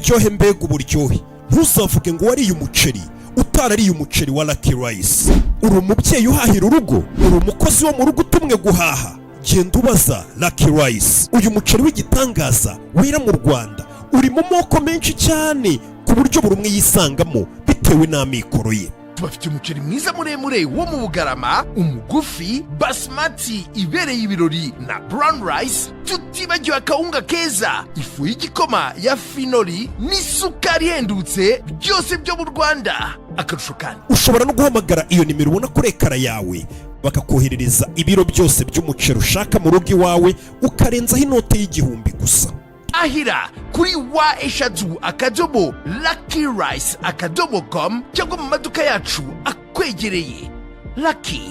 uburyohe mbega uburyohe ntuzavuge ngo wariye umuceri utarariye umuceri wa Lucky Rice. Uri umubyeyi uhahira urugo, uri umukozi wo mu rugo utumwe guhaha, genda ubaza Lucky Rice. Uyu muceri w'igitangaza wera mu Rwanda uri mu moko menshi cyane ku buryo buri umwe yisangamo bitewe n'amikoro ye. Tubafite umuceri mwiza muremure wo mu Bugarama, umugufi, basmati ibereye ibirori na brown rice, tutibagiwe akawunga keza, ifu y'igikoma ya finoli n'isukari ihendutse, byose byo mu Rwanda. Akarusho kandi ushobora no guhamagara iyo nimero ubona kuri ekara yawe bakakoherereza ibiro byose by'umuceri ushaka mu rugo iwawe ukarenzaho inote y'igihumbi gusa. Ahira kuri wa@luckyrice.com cyangwa mu maduka yacu akwegereye. Lucky,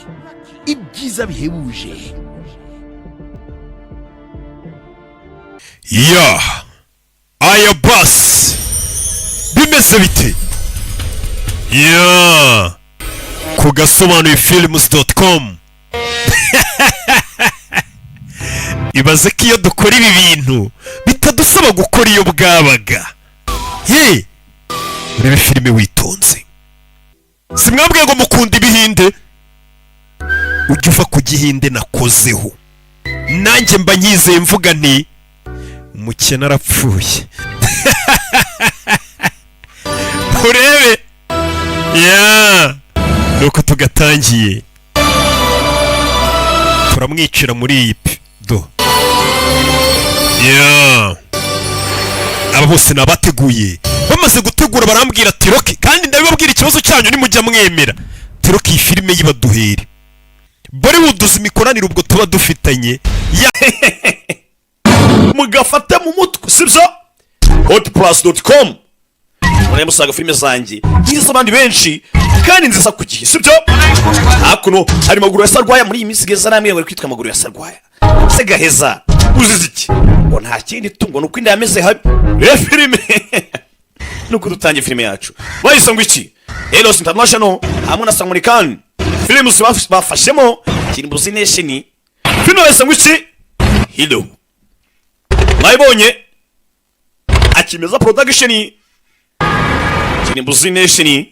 ibyiza bihebuje. Aya bus bimeze bite? Ku Gasobanuye films.com. Ibaze ko iyo dukora ibi bintu bitadusaba gukora iyo bwabaga. Urebe filime witonze. Simwambwiye ngo mukunda ibihinde? Ujya uva ku gihinde nakozeho. Nanjye mba nyizeye mvuga nti umukene arapfuye. Urebe. Nuko tugatangiye. Turamwicira muri iyi do. Aba bose nabateguye. Bamaze gutegura barambwira ati Rocky, kandi ndabibabwira ikibazo cyanyu nimujya mwemera. Rocky iyi filime yibaduhere. Bollywood uzimikoranira ubwo tuba dufitanye. Mugafata mu mutwe sibyo? hotplus.com. Mwana musaga filime zanjye. Ngize abandi benshi kandi nziza ku gihe sibyo? Hakuno hari maguru ya Sarwaya muri iyi minsi geza namwe ngo kwitwa maguru ya Sarwaya. Se gaheza uzize iki? Ngo nta kindi tungo nuko inda yameze habi. Filime. Nuko dutangiye filime yacu. Bayise ngo iki? Elos International hamwe na Samurikan. Films bafashemo Kirimbuzi Nation. Filime bayise ngo iki? Hello. Mwayibonye? Akimeza production. Kirimbuzi Nation.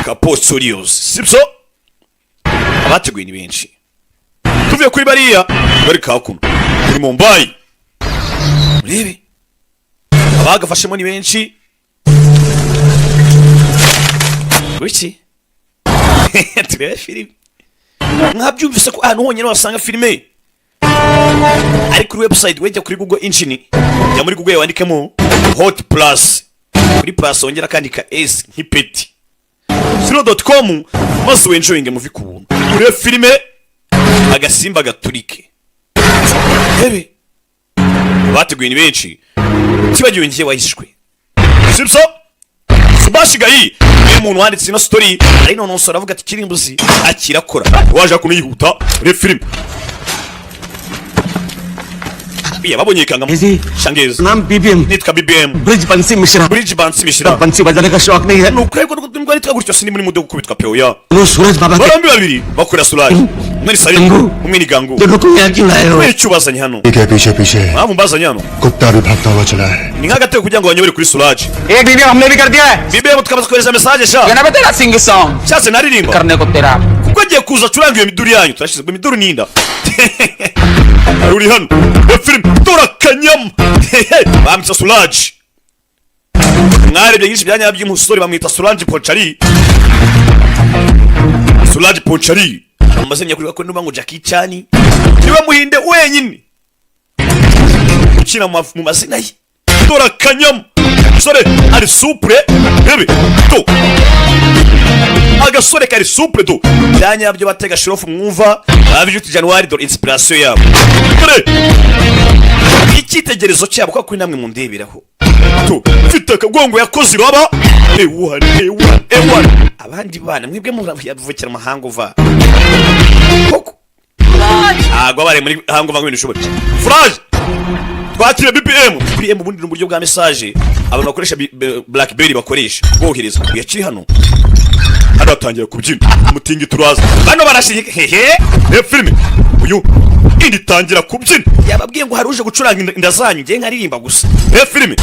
Kapo Studios. Sibso? Abateguye ni benshi. Tuvuye kuri bariya bari kakuno. Muri Mumbai. Urebe. Abagafashemo ni benshi. Wiki? Turebe filime. Mwabyumvise ko ahantu honyine wasanga filime. Ari kuri website wejya kuri Google Engine. Ya muri Google wandikemo Hot Plus. Kuri plus ongera kandika S nk'ipeti. Silo.com maze wenjoyinge muvi ku buntu. Urebe filime Agasimba gaturike. Hebe. Bateguye ni benshi. Kibagiwe ngiye wahishwe. Sibso? Subashigayi. Umuntu wanditse ino story ari none aravuga ati Kirimbuzi akirakora. Waje kunihuta urebe filime. Biya babonye kanga Shangez. Nam BBM. Nitka BBM. Bridge Bansi Mishra. Bridge Bansi Mishra. Bansi bajane ka shok nahi hai. Nuko ngo ari twaguricyo sindi muri mudo gukubitwa peo ya. No Suraj Baba. Barambi babiri bakora Suraj. Mwari Salim. Umwe ni Gangu. Dekho tu yahan kyun laaye ho? Mwari cyubazanye hano. Ike piche. Mpamvu mbazanye hano. Kutta bhi bhagta hua chala hai. Ni nk'agatego kugira ngo banyobere kuri Suraj. Ek BBM humne bhi kar diya hai. BBM tukabaza kohereza message sha. Yana ba tera sing song. Cyase naririmba. Karne ko tera. Kuko agiye kuza curanga iyo miduri yanyu turashize mu miduri ninda. Uri hano. Film turakanyam. Bamwita Suraj. Mwarebye nyinshi byanya by'umusore bamwita Suraj Ponchari. Suraj Ponchari. Amazina yakuri ko nuba ngo Jackie Cyane. Niwe muhinde wenyine. Ukina mu mazina ye. Turakanyam. Sore ari supre. Bebe. To. Agasore kari supre to. Byanya byo batega shirofu mwumva. Abijuti January do inspiration yabo. Kore. Icyitegerezo cyabo ko kuri namwe mundeberaho. To mfite akagongo yakoze iraba. Ewan. Abandi bana mwebwe muvukira amahanga uva. Koko. Agwa bare muri hango vangu n'ishobora. Frage. Twakire BPM ubundi mu buryo bwa message abantu bakoresha BlackBerry bakoresha bohereza yakiri hano hano atangira kubyina umutingi turaza bano barashije filime uyu indi tangira kubyina yababwiye ngo hari uje gucuranga inda zanyu ngiye nkaririmba gusa filime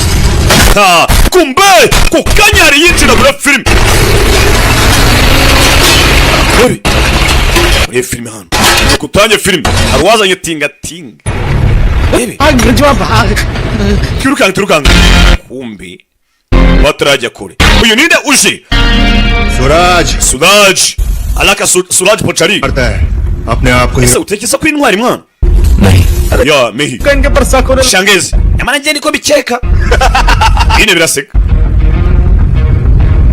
kumbe ku kanyari yinjira muri filime muri filime hano kutanye filime hari wazanye tingatinga turukanga kumbe batarajya kure uyu ninde uje Suraj alaka Suraj Pochari करता है अपने आप को ese utekeza ko intwari mwana ya mehi shangezi nyamara ngiye niko bikeka bine biraseka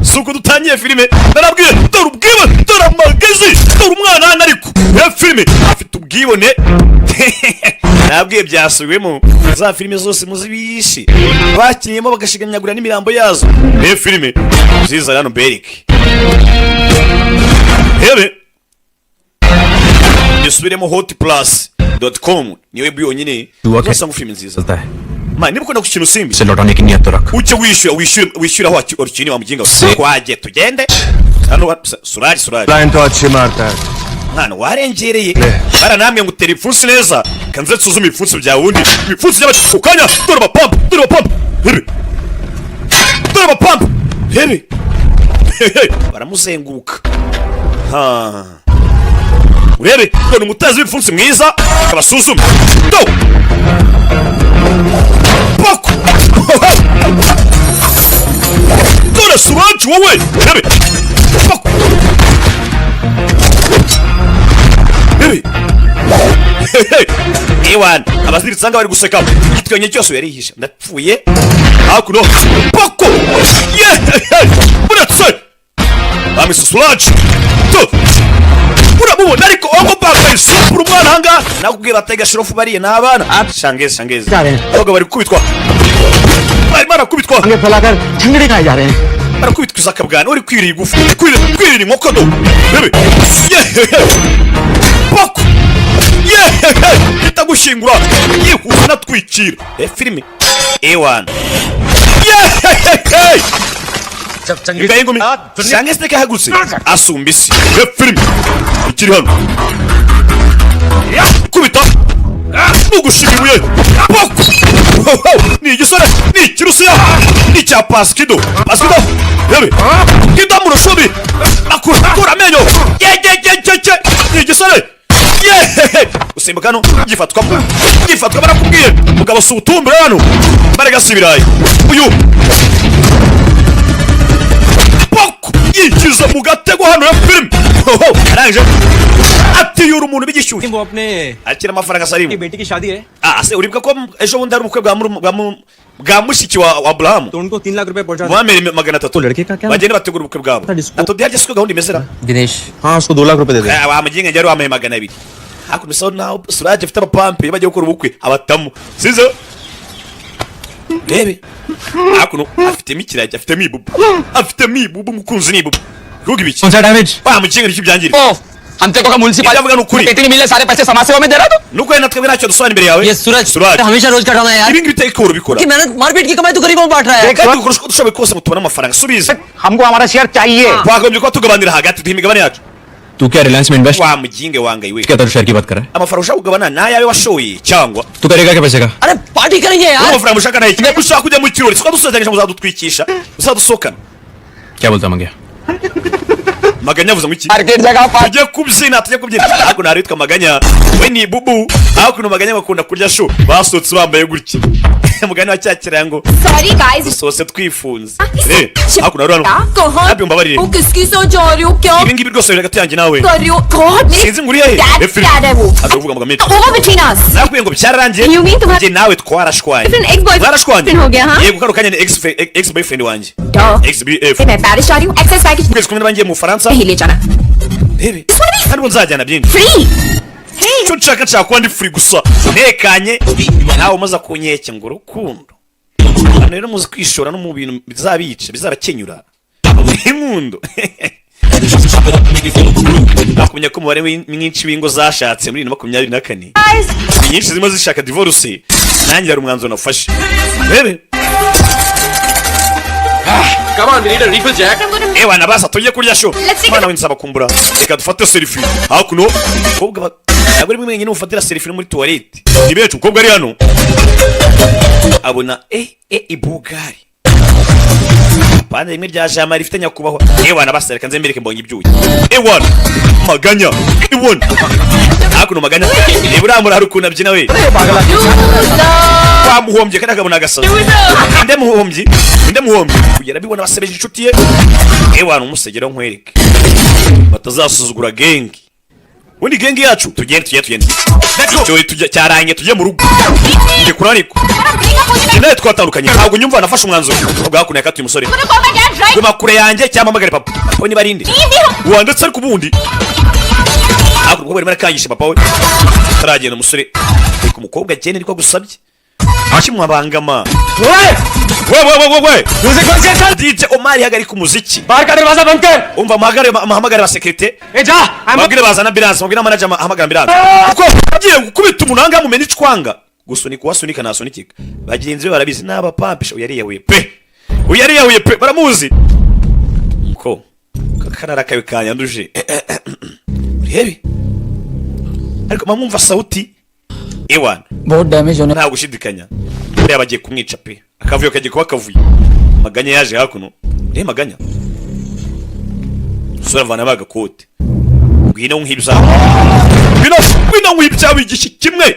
suko dutangiye filime narabwiye dore ubwibone dore amagezi dore umwana hano ariko filime afite ubwibone nabwiye byasubiwemo za filime zose muzibishe bakinyemo bagashiganyagura n'imirambo yazo filime Nziza hano berike hebe nisubiremo hotplus.com niyo web yonyine uzasanga filime nziza man niba ukunda gukina usimbi से लौटाने की नियत तो रख ucyo wishyura aho urukini wa muginga twaje tugende hano Suraj line तो अच्छी मारता है mwana warengereye baranambye ngo utera ipfunsi neza kanze tsuzume ipfunsi bya wundi ipfunsi by'abati ukanya dore abapampa hebe dore abapampa hebe baramuzenguruka urebe dore umutazi w'ipfunsi mwiza akabasuzuma do poko dore Suraj wowe hebe poko hebe Iwan abaziritse anga bari guseka igitwenge cyose yarihisha ndapfuye hakuno poko buratse amisi Suraj to uramubona ariko ongo baka isupuru umwana hanga nakubwiye batega shirofu bariye n'abana shangeze boga bari kubitwa bari barakubitwa आगे फैलाकर झंगड़ी खाए जा रहे हैं barakubitwa izakabwana uri kwirira igufu kwirira inkoko do bebe poko itagushingura yihuza natwikira filime ewan Gaye ngumi shange steka hagutse asumbisi filime ikiri hano kubita nugushibibuye poko ni igisore ni ikirusiya ni cya paskido yebe kidamuro shobi akura amenyo ni igisore usimbuka hano gifatwa barakubwiye mugabo si ubutumbure hano baragasibiraye uyu poko yikiza mu gatego hano ya filime arangije atiyura umuntu bigishyuye वो अपने akira amafaranga asarimu बेटी की शादी है ase uribuka ko ejo bundi ari ubukwe bwa mushiki wa Abraham तो उनको 3 लाख रुपए पहुंचा wamere 300 लड़के का क्या bagenda bategura ubukwe bwabo atodiye agiswe gahunda imezera Dinesh हाँ उसको 2 लाख रुपए दे दे wamuginga njye wameye 200 hakuno so naho Suraj afite abapampe bagiye gukora ubukwe abatamu sizo rebe hakuno afite mikirage afite mibubu mukunzi nibubu rugi biki कौन सा damage wamuginga iki byangire ओ हम तेरे को म्युनिसिपल यार मगर नुकुरी कितने मिले सारे पैसे समाज सेवा में दे रहा तू nuko yana twebwe ntacyo dusobanura imbere yawe ये सूरज हमेशा रोज का ड्रामा है यार ibi ngibi biteye ko ubikora कि मेहनत मारपीट की कमाई तो गरीबों में बांट रहा है kandi ukoresha dushoboye kose mutubona amafaranga subiza हमको हमारा शेयर चाहिए twagombye kuba tugabanira hagati imigabane yacu तू क्या रिलायंस में इन्वेस्ट wamuginge wangaye we क्या तेरे शेयर की बात कर रहा है amafaranga ushaka kugabana nayawe washoye cyangwa तू करेगा क्या पैसे का अरे पार्टी करेंगे यार amafaranga ushaka nayo kimwe ushaka kujya mu kirori siko dusozanyije muzadutwikisha uzadusokana क्या बोलता मंगे maganya avuze ngo iki market जगह tujye kubyina ntabwo naritwa maganya we ni bubu aho kuno maganya bakunda kurya sho basotse bambaye gutya mugani wa cyakira ngo sorry guys sose twifunze aho kuno rano कहां ntabyo mbabarire वो किसकी सोच जा रही हो क्या ibi ngibi rwose biri hagati yanjye nawe कर रही हो गॉड sinzi nguriye he क्या है वो avuga ngo mete over between us nakubwiye ngo byararangiye You mean तुम्हारा njye nawe twarashwanye ex boyfriend twarashwanye हो गया हां yego kano kanya ni ex boyfriend wanjye ex BF मैं पेरिस जा रही हूं access package kwezi kumwe n'abangiye mu Faransa नहीं ले जाना rebe kandi ubu nzajyana byinshi free cyo nshaka kuba ndi free gusa ntekanye nawe umaze kunyeke ngo urukundo hano rero muzi kwishora no mu bintu bizabica bizabakenyura inkundo nakumenya ko umubare mwinshi w'ingo zashatse muri 2024 nyinshi zirimo zishaka divorce nanjye hari umwanzuro nafashe rebe Come on, we need a refill, Jack. ewa nabasa tujye kurya sho mwana we nsaba kumbura reka dufate selfie hakuno kobwa ntabwo ari mwenyine ufatira selfie muri toilette ni benshi umukobwa ari hano abona ibugari pande rimwe rya jama rifite nyakubahwa ewana basereka nze mbereke mbonye ibyuye ewana maganya ewana hakuno maganya eburamura hari ukuntu abyina we bamuhombye kandi akabona agasaza inde muhombyi kugera bibona basebeje inshuti ye ewana umusegera nkwereke batazasuzugura gengi undi gengi yacu tugende cyarangiye tujye mu rugo nge kurariko nawe twatandukanye ntabwo nyumva nafashe umwanzuro ubwo hakuno yakatuye umusore guma kure yanjye cyangwa mpamagare papa we ni barinde wandetse ariko ubundi hakuno ubwo barimo arakangisha papa we ataragenda umusore ariko umukobwa agenda niko gusabye kimwabangama we DJ Omar hagarika umuziki umva amahamagare ba security mabwire bazana ambulance mabwire manager ahamagara ambulance kuko agiye gukubita umunanga mumena icwanga gusunika wasunika nasunikika bagenzi be barabizi naba pampisha uyariyahuye pe baramuzi ko kakanara kawe kanyanduje urebe ariko mamumva sauti ewana बहुत डैमेज होने nta gushidikanya buriya bagiye kumwica pe akavuyo kagiye kuba kavuye maganya yaje hakuno maganya sura vana bagakote ngwino nk'ibya ngwino nk'ibya igishi kimwe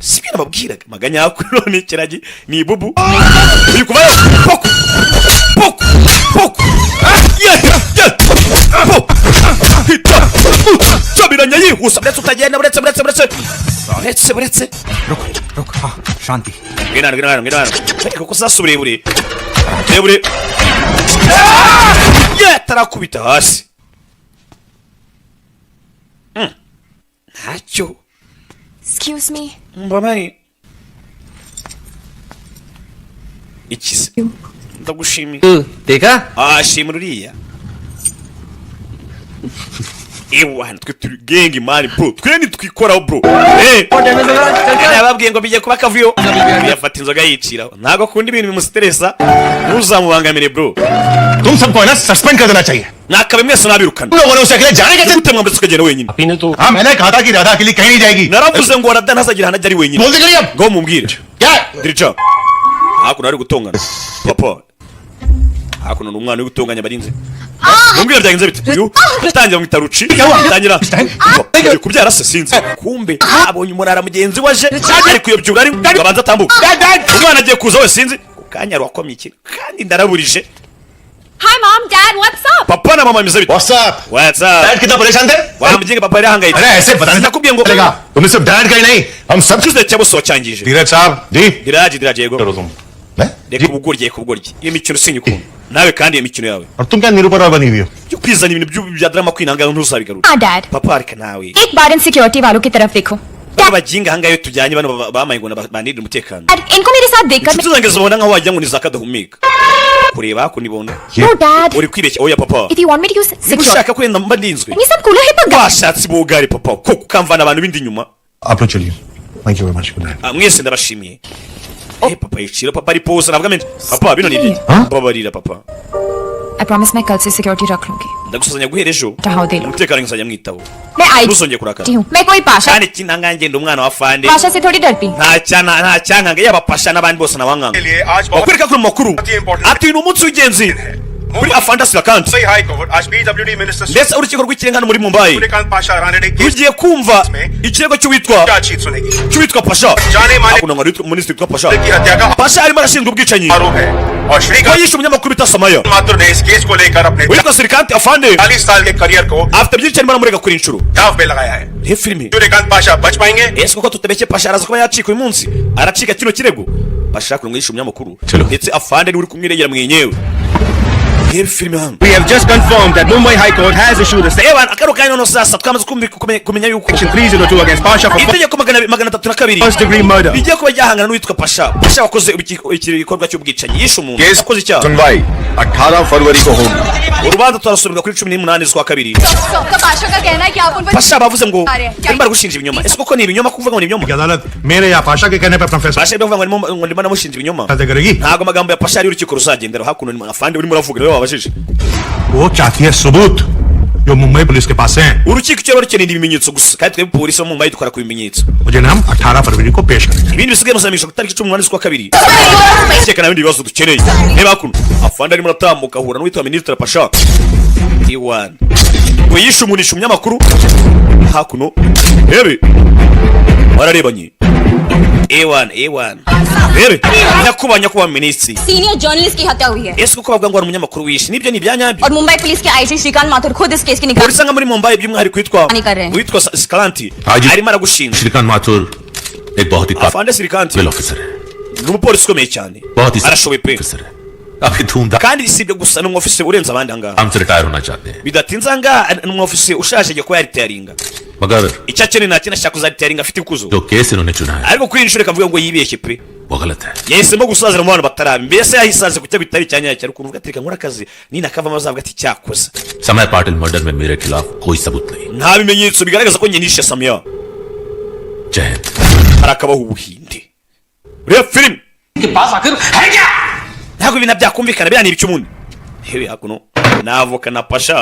sibira babwiraga maganya hakuno ni kiragi ni ibubu uri kuva poko hita sabiranya yihusa ndetse utagenda buretse रुक हाँ शांति ngena kuko sasubire bure tarakubita hasi ntacyo Excuse me. mbamani ikize ndagushimiye देखा shimira uriya ewana twe turi gengi mani bro twe nitwikoraho bro nababwiye ngo bijye kuba kavuyo yafata inzoga yiciraho ntago kundi ibintu bimustressa ntuzamubangamire bro तुम सबको है ना सस्पेंड कर देना चाहिए nakabe mwese nabirukana तुम लोगों ने उसे अकेले जाने कैसे gute mwambutse ukagenda wenyine हाँ मैंने कहा था कि राधा अकेली कहीं नहीं जाएगी naravuze ngo Radha ntazagira hana ari wenyine बोल दे करिए अब ngo mumbwire क्या dirija hakuno ari gutongana papa hakuno n'umwana uri gutonganya barinze mumbwire byagenze bite tangira mu itaruci tangira kubyara se sinzi kumbe abonye umurara mugenzi waje ari kuyobyura ari gabanza atambuka umwana agiye kuza we sinzi kanya rwakomye iki kandi ndaraburije Hi mom, dad, what's up? papa na mama mizabite WhatsApp what's up dad कितना परेशान थे wamujinga papa yari ahangayitse अरे ऐसे बताने nakubwiye ngo चलेगा तुमने सिर्फ डैड का ही नहीं हम सब cyuze cyabuso cyangije धीरज साहब जी diraje yego करो तुम मैं reka ubugoryi iyo mikino sinyikunda nawe kandi iyo mikino yawe और तुम क्या निरूपण बनी हुई हो byo kwizana ibintu bya drama kwinanga ntuzabigarura हाँ dad. papa areka nawe एक बार इन सिक्योरिटी वालों की तरफ देखो. baginga hangayo tujyanye bano bamaye ngo banirira umutekano Dad, इनको मेरे साथ देखकर inshuti zanjye zibona nkaho wagira ngo ni zakadahumeka kureba kunibona No dad. uri kwibeshya oya papa If you want me to use niba security, ushaka kwenda mba ndinzwe ये सब कूलर है पर washatse bugari papa ko kukamvana abantu bindi nyuma आप लोग चलिए thank you very much good night mwese ndabashimiye papa yicira papa ari pose navuga mente papa bino ni ibiki babarira papa I promise मैं कल से सिक्योरिटी रख लूंगी. ndagusuzanya guhera ejo Tahaw de lo. umutekano nkazajya mwitaho मैं आई ntuzongeye kurakara हूँ. मैं कोई Pasha kandi kinanga ngenda umwana wa fande Pasha से थोड़ी डरती. nta cyankanga yaba pasha n'abandi bose nabanganga bakwereka kuri makuru ati ni umunsi w'ingenzi kuri afandasira kandi ndetse urukiko rw'ikirenga hano muri Mumbai rugiye kumva ikirego cy'uwitwa pasha hakuna ngo minisitiri witwa pasha arimo arashinzwe ubwicanyi ko yishe umunyamakuru bita samaya witwa sirikanti afande afite byinshi arimo aramurega kuri inshuro reba filime ese koko tutabeshye pasha araza kuba yacika uyu munsi aracika kino kirego pasha kuri mwishe umunyamakuru ndetse afande niwe uri kumwiregera mwenyewe reba filime hano We have just confirmed that Mumbai High Court has issued a reba akaro kanya nono sasa twamaze kumenya yuko Section 302 against Pasha for itegeko 302 first degree murder. rigiye kuba ryahangana n'uwitwa pasha wakoze igikorwa cy'ubwicanyi yishe umuntu akoze icyaha सुनवाई 18 फरवरी को होगी urubanza turasubirwa kuri 18 z'ukwa kabiri सबका पाशा का कहना है कि आप उन पर pasha bavuze ngo bari gushinja ibinyoma ese koko ni ibinyoma kuvuga ngo ni ibinyoma अदालत मेरे या पाशा के कहने पर अपना फैसला pasha bavuga ngo ndimo namushinja ibinyoma करेगी ntago amagambo ya pasha ari urukiko ruzagendera hakuno afande urimo uravuga rero wabajije वो चाहती है सबूत जो मुंबई पुलिस के पास हैं urukiko icyo barukeneye ibimenyetso gusa kandi twebwe polisi bo mu Mumbai dukora ku bimenyetso मुझे नाम 18 फरवरी को पेश करेंगे ibindi bisigaye musamisha ku tariki 18 z'ukwa kabiri cyekana ibindi bibazo dukeneye reba kuno afande arimo aratambuka ahura n'uwitwa Ministre Pasha Iwan ngo yishumisha umunyamakuru hakuno rebe wararebanye Ewan rebe nyakubanya kuba minisitiri senior journalist की हत्या हुई है ese kuko bavuga ngo ari umunyamakuru wishe nibyo ni ibyanyabyo और मुंबई पुलिस के आईजी श्रीकांत माथुर खुद इस केस की निगरानी polisi nga muri Mumbai by'umwihariko Kare. witwa Skalanti Haji. arimo aragushinja Shrikant माथुर एक बहुत ही afande Sirikanti काबिल ऑफिसर है ni umupolisi ukomeye cyane बहुत ही arashoboye pe ऑफिसर है काफी धूमधाम kandi si ibyo gusa ni umwofisiye urenze abandi ahangaha से रिटायर होना चाहते हैं bidatinze ahangaha ni umwofisiye ushaje agiye kuba yaritaringa मगर icyo akeneye nta kintu ashaka kuzaritaringa afite ikuzo जो केस इन्होंने चुना है ariko kuri iyi nshuro kavuga ngo yibeshye pe वो गलत है yahisemo gusazira mu bantu bataraba mbese yahisaze ku cyo bitari cyanyacyo ariko uvuga ati reka nkora akazi ninakavamo azavuga ati cyakoze समय पाटिल मर्डर में मेरे खिलाफ कोई सबूत नहीं nta bimenyetso bigaragaza ko njye nishe Samia जय Hind harakabaho ubuhinde reba film के पास आखिर है क्या ntabwo ibintu byakumvikana biriya ni iby'umuntu hewe hakuno navoka na Pasha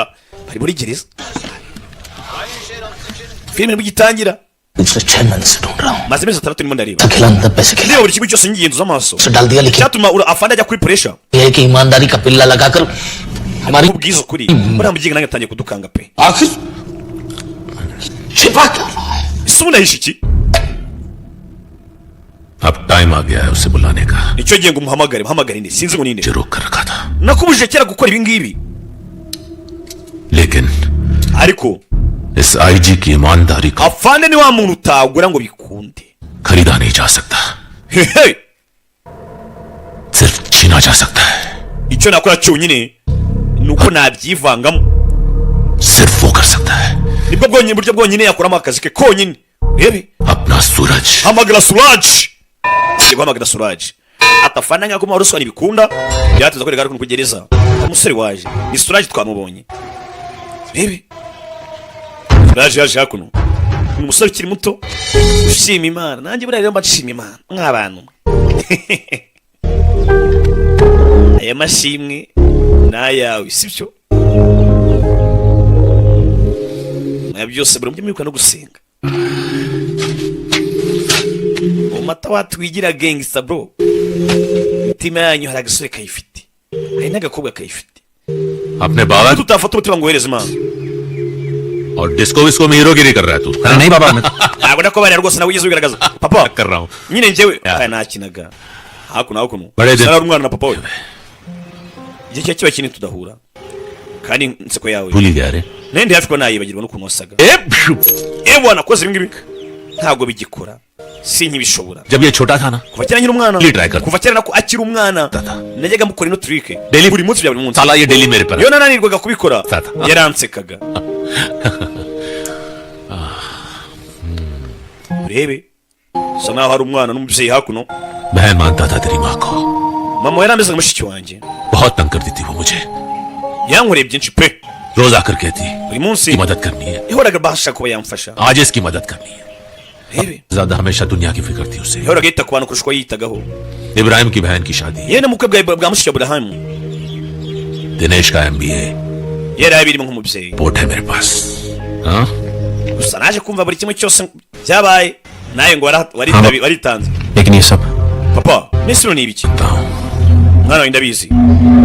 bari muri gereza filime bigitangira पिछले 6 महीने से ढूंढ रहा हूँ maze amezi 6 ndimo ndareba खिलाने पैसे खिला ndeba buri kimwe cyose ngigenzuza amaso से डाल दिया लिखिए cyatuma afande ajya kuri pressure ये है कि ईमानदारी का पिल्ला लगाकर हमारी ubwiza ukuri buriya mugiga nange atangiye kudukanga pe आखिर छिपा क्या रहा है ese ubu nahishe iki अब टाइम आ गया है उसे बुलाने का nicyo gihe ngo muhamagare inde sinzi ngo ninde जो रोक कर रखा था nakubujije kera gukora ibi ngibi लेकिन ariko इस आईजी की ईमानदारी को afande ni wa muntu utagura ngo bikunde खरीदा नहीं जा सकता hehe सिर्फ छीना जा सकता है icyo nakora cyonyine nuko nabyivangamo सिर्फ वो कर सकता है nibwo bwonyine buryo bwonyine yakuramo akazi ke konyine rebe अपना सूरज hamagara Suraj agiye guhamagara Suraj atafana nk'ako mahoro soni bikunda byateza ko rigara kugereza umusore waje ni Suraj twamubonye rebe Suraj yaje hakuno ni umusore ukiri muto ushima Imana nanjye buriya rero mbashima Imana nk'abantu aya mashimwe n'ayawe sibyo aya byose buri mujye mwibuka no gusenga umata watwigira gangsta bro imitima yanyu hari agasore kayifite hari n'agakobwa kayifite अपने बाबा tutafata umutima ngo uhereze Imana और disco visco में हीरोगिरी कर रहा है तू अरे नहीं बाबा मैं ntabwo nakobariya rwose nawe ugeze ubigaragaza papa कर रहा हूँ nyine njyewe aya nakinaga hakuno Bare de- sara umwana na papa we igihe cyo kiba kinini tudahura kandi inseko yawe भूल ही गया रे nende hafi ko nayibagirwa n'ukuntu wasaga bwana koze ibi ngibi ntabwo bigikora sinkibishobora जब ये छोटा था ना kuva kera nkiri umwana Try kar. kuva kera nako akiri umwana Tata. najyaga mukora ino trick Daily- buri munsi bya buri munsi साला ये डेली मेरे पर iyo nananirwaga kubikora Tata. yaransekaga urebe sa naho hari umwana n'umubyeyi hakuno बहन मानता था तेरी माँ को mama yari ameze nka mushiki wanjye बहुत तंग करती थी वो मुझे yankoreye byinshi pe रोज आकर कहती buri munsi की मदद करनी है yahoraga bashaka kuba yamfasha आज इसकी मदद करनी है rebe ज्यादा हमेशा दुनिया की फिक्र थी उसे yahoraga yita ku bantu kurusha uko yitagaho Ibrahim की बहन की शादी yewe n'umukwe bwa mushiki wa Aburahamu Dinesh का MBA yari abirimo nk'umubyeyi report है मेरे पास हाँ gusa naje kumva buri kimwe cyose byabaye nawe ngo waritanze लेकिन ये सब papa n'isiro ni ibiki बताता हूँ mwana wawe ndabizi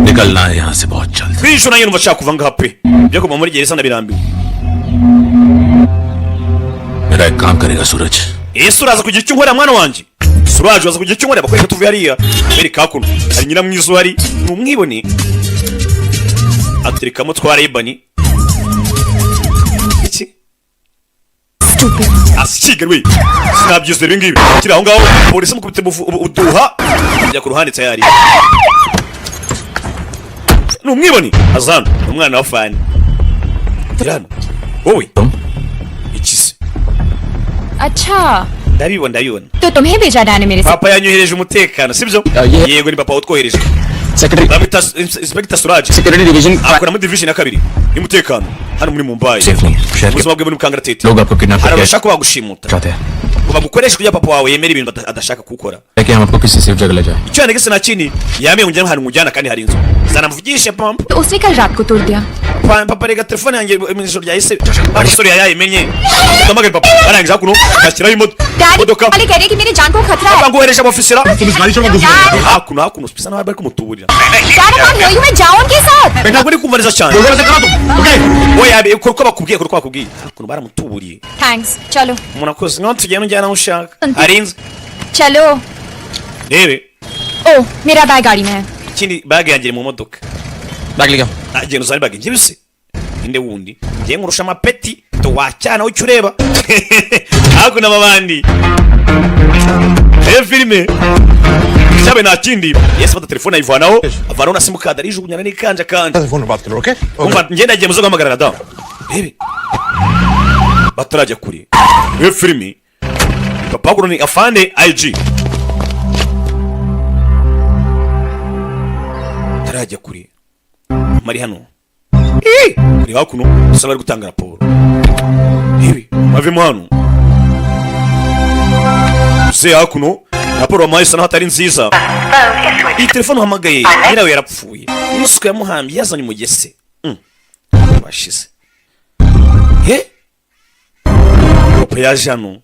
निकलना है यहाँ से बहुत जल्द kuri iyi nshuro nanjye numva nshaka kuva ngaha pe byo kuva muri gereza ndabirambiwe मेरा एक काम करेगा सूरज ese uraza kugira icyo unkorera mwana wanjye Suraj uraza kugira icyo unkorera bakwereka tuvuye hariya bereka hakuno hari nyiramwiza uhari ni umwibone aterekamo twa Rebani iki asikiga we sinabyizera ibi ngibi kiri aho ngaho polisi mukubite uduha ajya ku ruhande tayari ni umwibone azana ni umwana wa fani tirano wowe ikise अच्छा ndabibona तो तुम्हें भेजा डैनी मेरे से papa yanyohereje umutekano sibyo yego ni papa utwohereje secretary babita inspector Suraj secretary division akora muri division ya kabiri y'umutekano hano muri Mumbai safe नहीं है शहर ubuzima bwe muri Kangaratete लोग आपको किडनैप hari करके abashaka bagushimuta चाहते हैं bagukoresha kugira papa wawe yemera ibintu adashaka gukora कि हम आपको किसी सेफ जगह ले जाएं icyo nagese na kindi yamenye unjyana ahantu mujyana kandi hari inzu zanamuvugishe pampa तो उसने कल रात को तोड़ दिया papa rega telefone yanjye mu ijoro ryahise abasore yayimenye ndamagaye papa arangije hakuno gashyiraho imodoka वाले कह रहे कि मेरी जान को खतरा है bangohereje abofisira तुम इस गाड़ी से घुस गए hakuno bisa naho bari kumutuburira Dad, I can't hear you. मैं जाऊं उनके साथ ntabwo ndi kumva neza cyane से करा तुम okay oya ko bakubwiye ko bakubwiye hakuno baramutuburiye thanks चलो umuntu akoze nko tugenda unjyana aho ushaka hari inzu चलो rebe ओह मेरा बैग गाड़ी में है ikindi bag yanjye iri mu modoka bag ले गया agenda uzari bag njye bise inde wundi ngiye nkurusha amapeti to wacyana ucyo ureba hakuno abandi filime cyabe nta kindi yesi fata telefone ayivanaho avanaho na simukadi arijugunyana n'ikanja kanja phone पर बात करो okay umva ngenda agiye muzo guhamagarana da rebe batarajya kuri we filime papa guru ni afande IG tarajya kuri mari hano kuri hakuno usaba ari gutanga raporo rebe mavemo hano se hakuno raporo wamahise naho atari nziza iyi telefone uhamagaye nyirawe yarapfuye umusuku yamuhambye yazanye umugese bashize papa yaje hano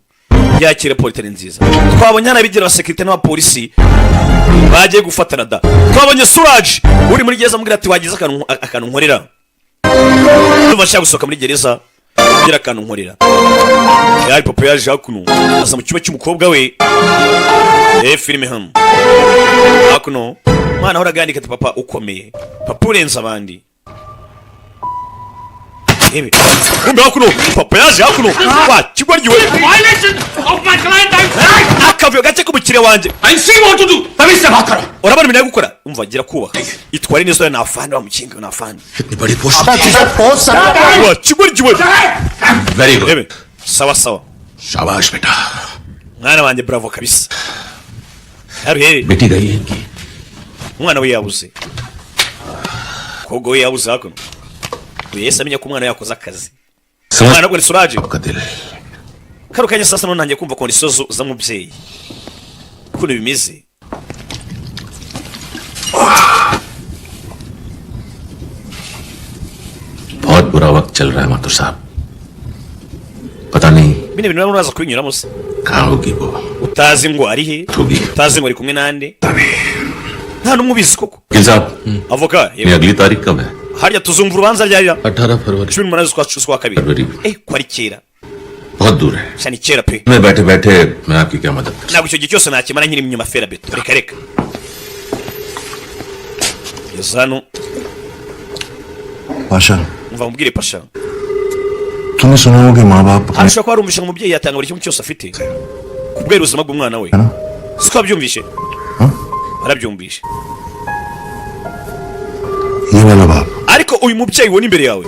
yakira politeri nziza twabonye hano abigira abasekirite n'abapolisi bagiye gufatana da twabonye Suraji uri muri gereza amubwira ati wagize akantu nkorera ndumva nshaka gusohoka muri gereza kugira akantu nkorera yari papa yaje hakuno aza mu cyumba cy'umukobwa we filime hano hakuno mwana ahora agandika ati papa ukomeye papa urenze abandi kumbe hakuno papa yaje hakuno wa kigwaryiwe akavuyo gake k'umukiriya wanjye urabona ibintu ari gukora umva gira kubaha itware neza na afande wamukinga na afande wa kigwaryiwe very good sawa sawa शाबाश बेटा mwana wanjye bravo kabisa Ari बेटी गई है इनकी umwana we yabuze kogo we yabuze hakuno yese amenya ko umwana yakoze akazi umwana ngo ni Suraje आपका दिल karukanye sasa none nanjye kumva kondisiyo z'umubyeyi kuko bimeze बहुत बुरा वक्त चल रहा है माथुर साहब पता नहीं bine bintu uraza kubinyuramo se कहाँ होगी वो utazi ngo ari he होगी utazi ngo ari kumwe nande nta n'umwe ubizi koko वकील साहब avoka ये अगली तारीख कब है harya tuzumva urubanza ryarira 18 फरवरी 18 z'ukwa kabiri फरवरी ko ari kera बहुत दूर है cyane kera pe मैं बैठे बैठे मैं आपकी क्या मदद कर ntabwo icyo gihe cyose nakimara nkiri inyuma fera beto reka reka yosano Pasha umva mubwire pasha तूने सुना होगा कि माँ बाप arashobora kuba arumvisha ngo umubyeyi yatanga buri kimwe cyose afite kubwera ubuzima bw'umwana we siko wabyumvishe arabyumvishe ये वाला बाप ariko uyu mubyeyi ubona imbere yawe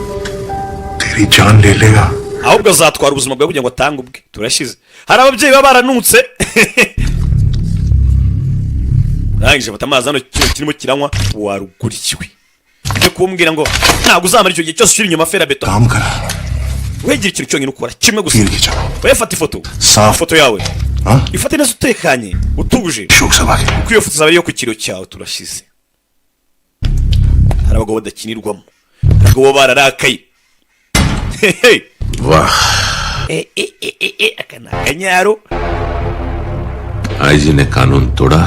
तेरी जान ले लेगा ahubwo azatwara ubuzima bwawe kugira ngo atange ubwe turashize hari ababyeyi baba baranutse rangije bata amazi hano kirimo kiranywa warugurikiwe cyo kumbwira ngo ntabwo uzamara icyo gihe cyose ushyira inyuma fera beto काम कर wegera ikintu cyonyine ukora kimwe gusa फिर खींचा wefata ifoto साफ ifoto yawe हाँ ifate neza utekanye utuje शोक सभा के kuko iyo foto zaba ariyo ku kiro cyawe turashize hari abagabo badakinirwamo abagabo bararakaye वाह aka ni akanyaro आईजी ने कानून तोड़ा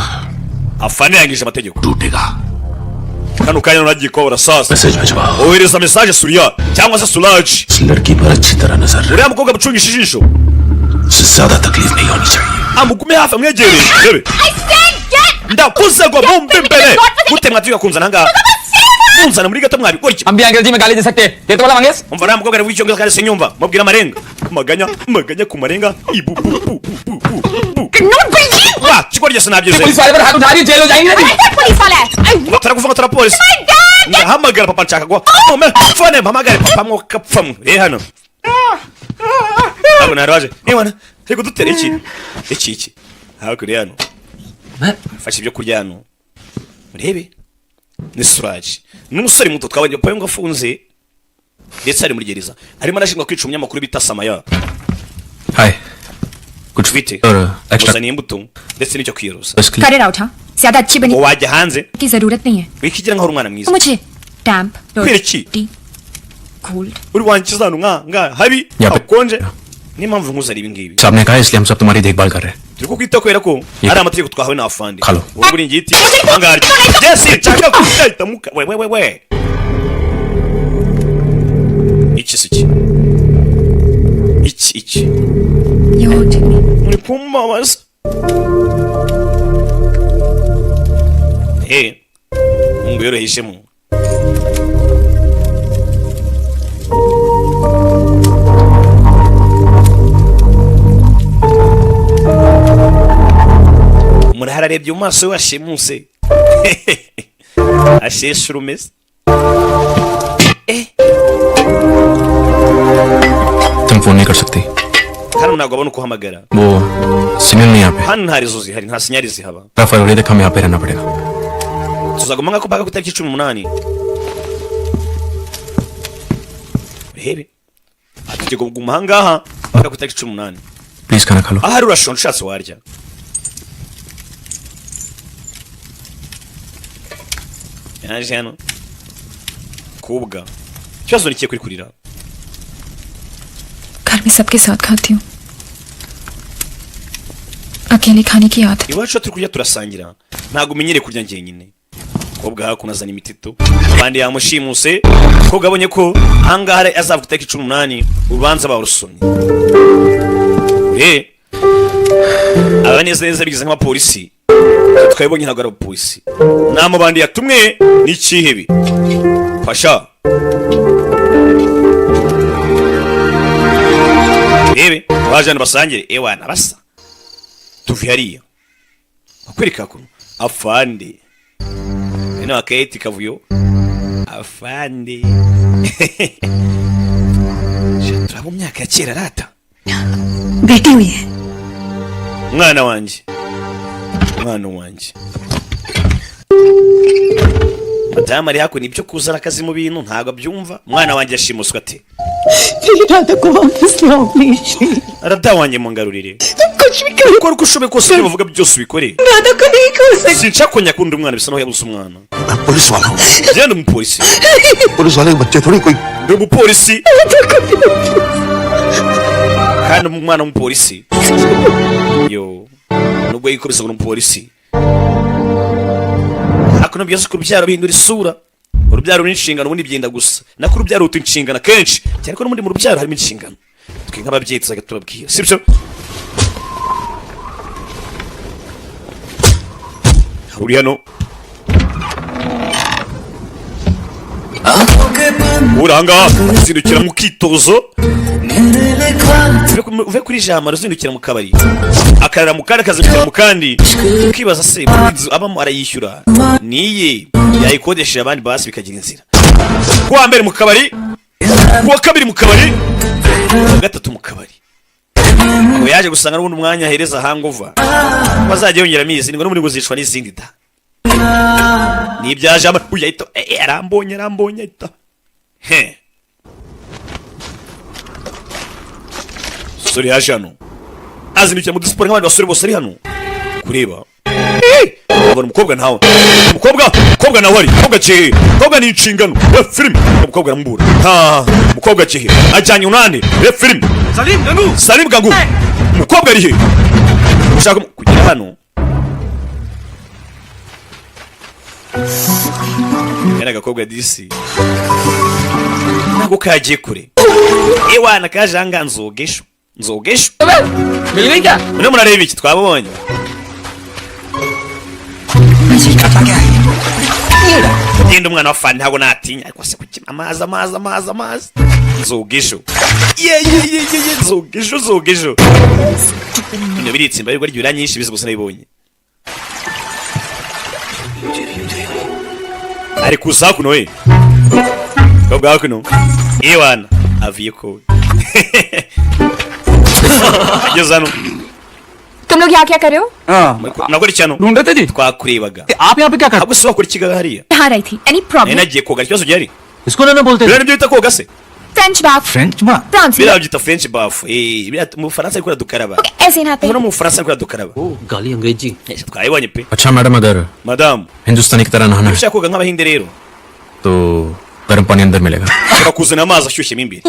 afande yangije amategeko टूटेगा kano kanya nagiye kubabura sasa message भिजवाओ ohereza message Surya cyangwa se Suraji इस लड़की पर अच्छी तरह नजर रख uriya mukobwa mucungisha ijisho उससे ज्यादा तकलीफ नहीं होनी चाहिए amugume hafi amwegereye rebe ndakuze ngo mumbe imbere gute mwatuka kunzana ngaha munzana muri gato mwabikora iki हम भी अंग्रेजी में गाली दे सकते हैं ये तो वाला Mangesh umva nta mukobwa ari w'icyongereza kandi sinyumva mubwira amarenga maganya ku marenga ibu wa kigo ryose nabyize police वाले पर हाथ उठा रही जेल हो जाएंगे ना पुलिस वाला है batarakuvuga tara polisi ndahamagara papa nshaka ngo phone mpamagare papa mwokapfamu hano abo naraje niwana rego dutere iki hakuri hano fashe ibyo kurya hano urebe ni Suraji n'umusore muto twabanye papa ngo afunze ndetse ari muri gereza arimo arashinjwa kwica umunyamakuru bita Samaya. हाय कुछ Bite और uzaniye imbuto ndetse n'icyo kwiyorosa. Career out हाँ ज्यादा अच्छी बनी wajya hanze की जरूरत नहीं है wikigira nkaho uri umwana mwiza. मुझे डैम्प Kwiriki? T cold uri wankiza hano nga habi hakonje niyo mpamvu nkuzana ibi ngibi. साहब ने कहा इसलिए हम सब तुम्हारी देखभाल कर रहे हैं turi kukwita kubera ko ari amategeko twahawe na afande. Halo. wowe uri ngiti angari Jesse nshaka kugahita muka we iki You wanted me. muri kumbabaza. Mungu yoroheshemo. Umuntu ararebye mu maso we ashimuse asheshe urumeze. तुम फोन नहीं कर सकती hano ntabwo abona uko uhamagara. वो सिग्नल नहीं यहाँ पे hano nta rezo zihari nta sinyari zihaba. फरवरी तक हमें यहाँ पे रहना पड़ेगा tuzaguma nk'ako mpaka ku itariki 18 urebe tugiye kuguma ahangaha mpaka ku itariki 18. प्लीज खाना खा लो ahari urashonje ushatse warya. yaje hano kubwa ikibazo nikiye kuri kurira. घर में सबके साथ खाती हूँ अकेले खाने की आदत iwacu turi kurya turasangira ntabwo umenyereye kurya njyenyine. kobwa hakuno azana imitito abandi yamushimuse kobwa abonye ko ahangaha azavuga itariki 18 urubanza barusomye. abanezeza bigize nk'abapolisi twabonye ntabwo ari abapolisi namo bandi yatumwe n'ikihebi Pasha wajana basangire ewana basa tuvi hariya akwereka ko afande ino aketi kavuyo afande turabo myaka ya kera rata बैठी हुई है mwana wanje madamu ari hakuno ibyo kuzana akazi mu bintu ntabwo abyumva. mwana wanjye yashimuswe ate arada wanjye mungarurire ukora uko ushoboye kose ibyo bavuga byose ubikore. sinshaka ko nyakunda umwana bisa naho yabuze umwana. Police वाला हूँ genda umupolisi police वाले के बच्चे थोड़ी कोई ndi umupolisi kandi umwana w'umupolisi yo nubwo yikubise ngo umupolisi hakuno byose kubyara bihindura isura. urubyaro n'inshingano ubundi byenda gusa nako urubyaro ruta inshingano kenshi cyane ko n'ubundi mu rubyaro harimo inshingano twe nk'ababyeyi tuzaga tubabwira sibyo. uri hano uranga uzindukira mu kitozo uve kuri jambo uzindukira mu kabari akarara mu kandi akazindukira mu kandi ukibaza se abamo arayishyura niye yayikodesheje abandi basi bikagira inzira. kuwa mbere mu kabari kuwa kabiri mu kabari kuwa gatatu mu kabari ngo yaje gusanga n'ubundi umwanya ahereza hangover bazajya yongera amizi ngo n'ubundi guzishwa n'izindi da ni ibyaje uyahita arambonye ahita sori yaje hano azindukira mu disiporo nk'abandi basore bose ari hano kureba abona umukobwa ntawe umukobwa nawe ari umukobwa cyehe umukobwa ni inshingano we Flim umukobwa aramubura umukobwa cyehe ajyanye unani we Flim Salim gangu umukobwa ari he ushaka kugera hano yana gakobwa disi ntabwo kagiye kure ewana kaje anga nzogesho मिल गई क्या mune murareba iki twabonye genda umwana wa fani ntabwo natinya ariko se kukina amazi nzogesho nzogesho bino biritsimba ariko ryura nyinshi bize gusa nabibonye ari kuza kuno we kobwa kuno ewana aviye ko agezano तुम लोग यहाँ क्या कर रहे हो nakora icyano ढूंढ रहे थे जी twakurebaga आप यहाँ पे क्या कर ahubwo se wakora ikigaga hariya नहा रही थी any problem nagiye koga ikibazo gihari इसको ना बोलते rero nibyo bita koga se French बाफ फ्रेंच बाफ फ्रांस में biriya byita french bath mu Bufaransa ariko dukaraba ऐसे नहाते no हैं mu Bufaransa ariko dukaraba गाली अंग्रेजी twayibonye pe अच्छा मैडम अगर madamu हिंदुस्तानी की तरह नहाना है ushaka koga nk'abahinde rero तो गर्म पानी अंदर मिलेगा bakuzana amazi ashyushye mo imbere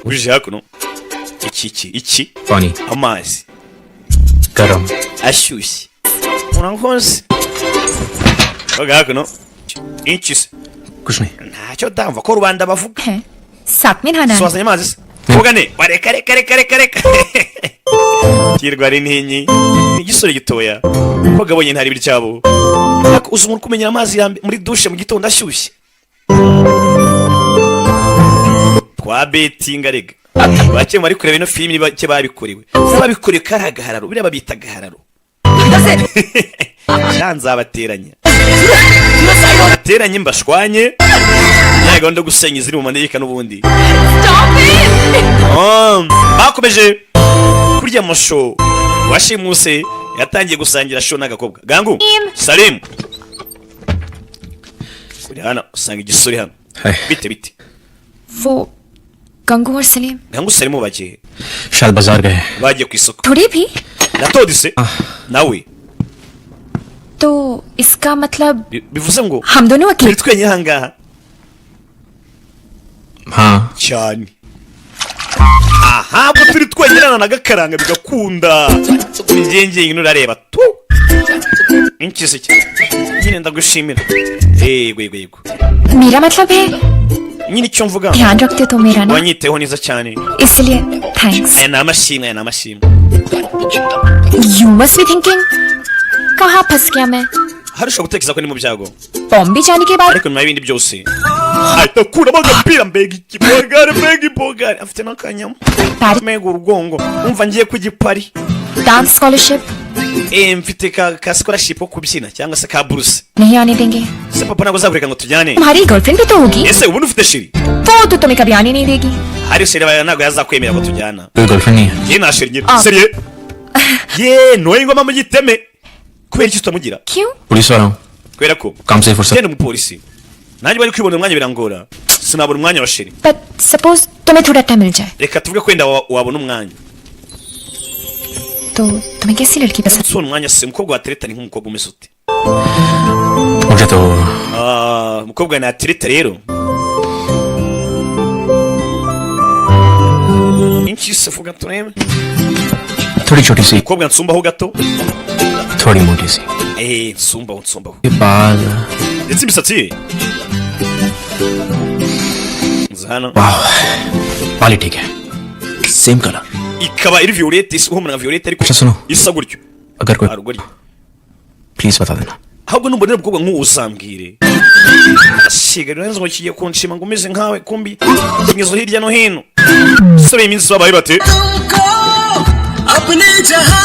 uje hakuno iki पानी amazi गरम ashyushye urankoze koga hakuno iki se कुछ नहीं ntacyo ndamva ko rubanda bavuga हैं साथ में नहाना है swazanye amazi se koga ne bareka reka kirwa ari ntinyi igisore gitoya koga bonye ntari biri cyabo uzi umuntu kumenyera amazi muri dushe mu gitondo ashyushye twa betinga rega bake bari kureba ino filimi bake babikorewe babikorewe karagahararo biriya babita gahararo nzabateranya bateranye mbashwanye ya gahunda yo gusenya iziri mu manegeka n'ubundi bakomeje kurya amasho washimuse yatangiye gusangira show n'agakobwa gangu Salim kuri hano usanga igisuri hano bite वो गंगू और Salim gangu Salim bagiye शायद बाजार गए bagiye ku isoko थोड़ी भी natodise nawe तो इसका मतलब bivuze ngo हम दोनों अकेले turi twenyine ahangaha हाँ cyane aha ubwo turi twenyine n'agakaranga bigakunda ingenge ino urareba tu inkise nyine ndagushimira yego मेरा मतलब है nyine icyo mvuga ध्यान रखते तो मेरा ना wanyiteho neza cyane इसलिए thanks aya ni amashimwe you must be thinking कहाँ फंस गया मैं hari ushobora gutekereza ko ni mu byago Bombay जाने के बाद ariko nyuma y'ibindi byose ahita akuramo agapira mbega ibogari afite n'akanyama mbega urugongo umva ngiye ku gipari dance scholarship mfite ka scholarship ko kubyina cyangwa se ka buruse नहीं आने देंगे se papa ntabwo azakureka ngo tujyane तुम्हारी गर्लफ्रेंड भी तो होगी ese ubundi ufite sheri वो तो तुम्हें कभी आने नहीं देगी hari sheri bawe ntabwo yazakwemera ko tujyana कोई गर्लफ्रेंड नहीं है ye nta sheri nyine seriye ye noye ngoma mu giteme kubera iki tutamugira क्यों पुलिस वाला हूँ kubera ko काम से फुर्सत genda umupolisi nanjye bari kwibona umwanya birangora sinabona umwanya wa sheri but suppose तुम्हें थोड़ा टाइम मिल जाए reka tuvuge ko wenda wabona umwanya तो तुम्हें कैसी लड़की पसंद si umwanya se umukobwa watereta ni nk'umukobwa umeze ute मुझे तो umukobwa natereta rero inchi se vuga turebe थोड़ी छोटी सी umukobwa nsumbaho gato थोड़ी मोटी सी nsumbaho ये बाल ndetse imisatsi ye nza hano वाह बाल ही ठीक है same colour ikaba iri violette ihumura nka violette ariko अच्छा सुनो isa gutyo अगर कोई arugori प्लीज बता देना ahubwo numbonera umukobwa nk'uwo usambwire asigaye neza ngo kigiye kunshima ngo umeze nkawe kumbi kingezo hirya no hino sabe iminsi babaye bate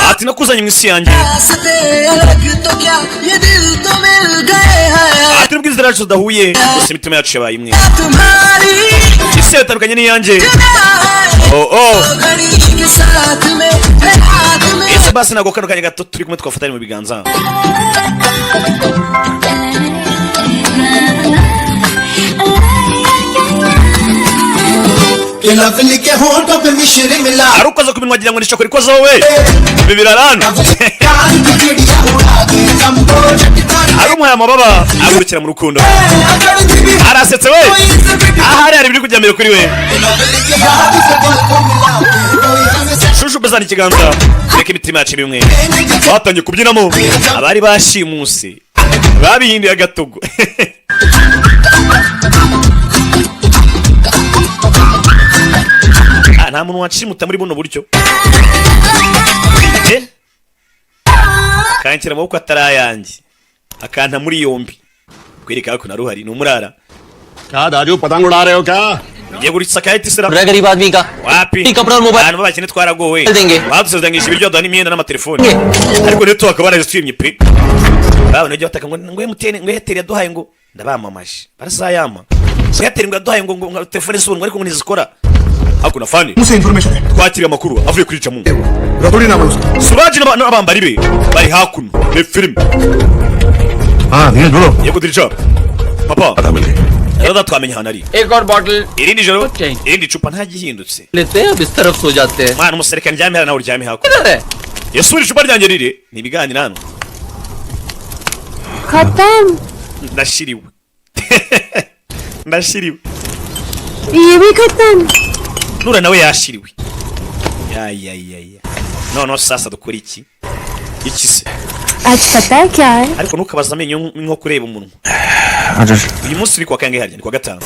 ati nakuzanye mu isi yanjye ati nubwo inzira yacu zidahuye gusa imitima yacu yabaye imwe isi yatandukanye n'iyanjye ese basi ntabwo kano kanya gato turi kumwe twafatanye mu biganza ari ukoze ku minwa wagira ngo ni shokora ikoze wowe ibi birarana ari umuhaye amababa agurukira mu rukundo arasetse we ahari hari ibiri kujya mbere kuri we shushu bezana ikiganza reka imitima yacu bimwe batangiye kubyinamo abari bashimuse babihinduye agatogo nta muntu wanshimuta muri buno buryo akanshyira amaboko atari ayanjye akanta muri yombi kwereka ko naruhari ni umurara क्या दाजू पतंग उड़ा रहे हो क्या ugiye guritsa akahita isira गरीब आदमी का wapi कपड़ा और मोबाइल abantu b'abakene twaragowe देंगे badusezeranyije ibiryo duha n'imyenda n'amatelefoni ariko rero tukaba barazitwimye pe babona ibyo bataka ngo emutiyeni ngo eyateri yaduhaye ngo ndabamamaje barazayama eyateri ngo yaduhaye ngo telefone z'ubuntu ariko ngo ntizikora ariko na fani twakiriye amakuru avuye kuri camu suraji n'abambari be bari hakuno ni filime हाँ धीरज बोलो yego dirija papa rero twamenye hano ari एक और bottle irindi joro Okay. irindi cupa ntagihindutse लेते हैं अब इस तरफ सो जाते हैं mwana umusereka ndyame hano nawe uryame hako किधर है yasubira icupa ryanjye riri ni ibiganiro hano खत्म ndashiriwe ndashiriwe ये भी खत्म nura nawe yashiriwe ya noneho sasa dukora iki se आज पता है क्या है ariko ntukabaza amenyo nko kureba umunwa आज uyu munsi uri kwa kangahe harya ni kwa gatanu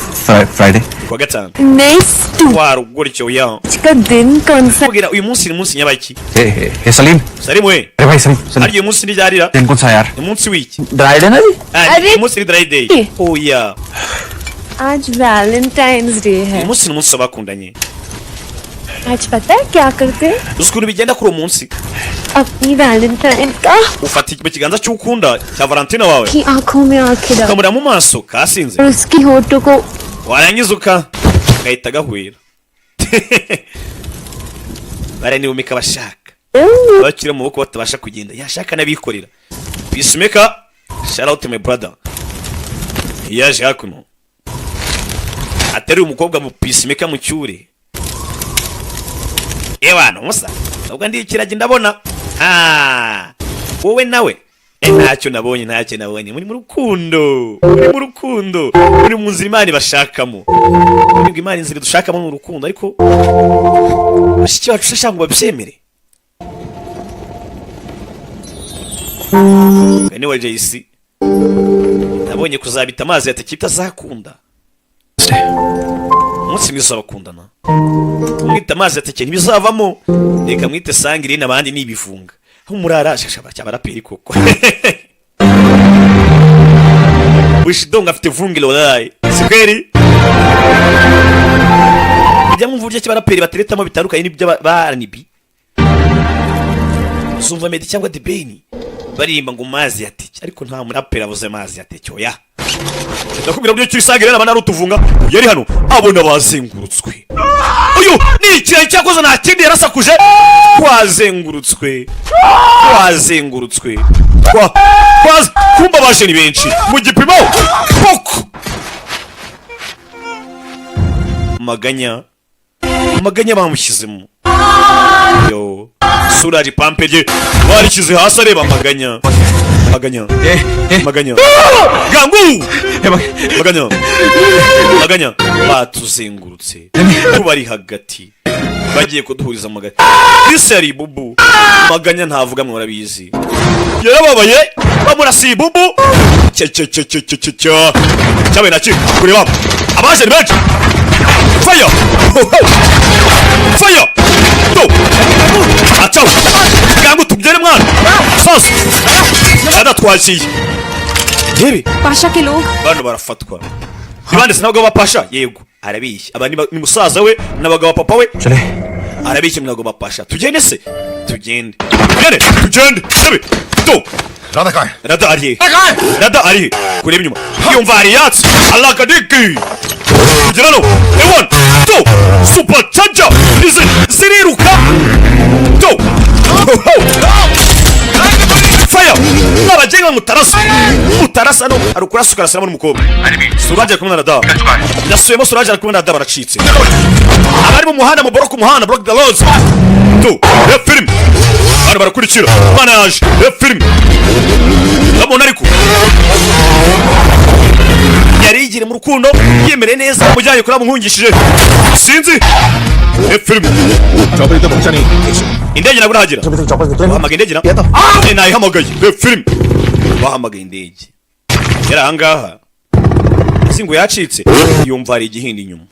Friday kwa gatanu next wari ugora icyo ya का दिन कौन सा kugira uyu munsi ni munsi nyabaki hey Salim salimu we अरे भाई Salim harya uyu munsi ntiryarira दिन कौन सा यार ni munsi w'iki ड्राइड है ना जी uyu munsi ni dry day oya आज वैलेंटाइंस डे है uyu munsi ni umunsi w'abakundanye आज पता है क्या करते हैं uzi ukuntu bigenda kuri uwo munsi अपनी वैलेंटाइन का ufata mu kiganza cy'ukunda cya Valentine wawe की आंखों में आंखें डाल ukamurira mu maso kasinze और उसकी होठों को warangiza gahita gahwera baraniwumika bashaka bakiri mu maboko batabasha kugenda yashaka n'abikorera peacemaker shout out to my brother yaje hakuno atari umukobwa mu peacemaker mu cyure ewana musa ubwo ndi ikiragi ndabona wowe nawe ntacyo nabonye muri mu rukundo muri mu nzira Imana bashakamo muri Imana inzira dushakamo mu rukundo ariko bashiki bacu shashanga ngo babyemere bene wa JC nabonye kuzabita amazi yatakita zakunda umunsi mwiza bakundana mwita amazi yatekeye ntibizavamo reka mwite sangire n'abandi nibifunga umurara shashaba cy'abaraperi koko wishidonga afite vungile wallahi sikweri bijya mu buryo cy'abaraperi bateretamo bitandukanye n'ibyo baranibi zumva medi cyangwa debeni barimba ngo mazi yateke ariko nta muraperi avuze mazi yateke oya ndakubwira buryo cy'isangire n'abana rutuvunga yari hano abona bazengurutswe uyu ni ikirayi cyakoze nta kindi yarasakuje twazengurutswe kumba baje ni benshi mu gipimo koko maganya bamushyizemo yo suraje pampege barishyize hasi areba maganya gangu maganya batuzengurutse tubari hagati bagiye kuduhuriza mu gati iseri bubu maganya ntavuga mwe murabizi yarababaye bamurasiye bubu cyabe naki kureba abaje ni benshi fire do acha gangu tubyere mwana sasa adatwakiye Hebi Pasha के लोग bano barafatwa ibande sinabwo bapasha yego arabishye abandi ni musaza we n'abagabo papa we arabishye mwago bapasha tugende tugende Hebi to Rada ari kureba inyuma yumva ari yatsi alakadiki Jirano, ewan, to, super charger, ziriruka, to, fire, nabajenga mutarasa no, arukurasa ukarasira muri mukobwa, suraje kumwe na Rada, yasuyemo suraje kumwe na Rada baracitse, abari mu muhanda mu block the roads, to, Flim, bari barakurikira, manage, Flim, ndabona ariko yarigire mu rukundo yemere neza mujyanye kuri amuhungishije sinzi Flim indege naguragira bahamagaye indege na nayihamagaye Flim bahamagaye indege yari ahangaha singo yacitse yumva ari igihindi inyuma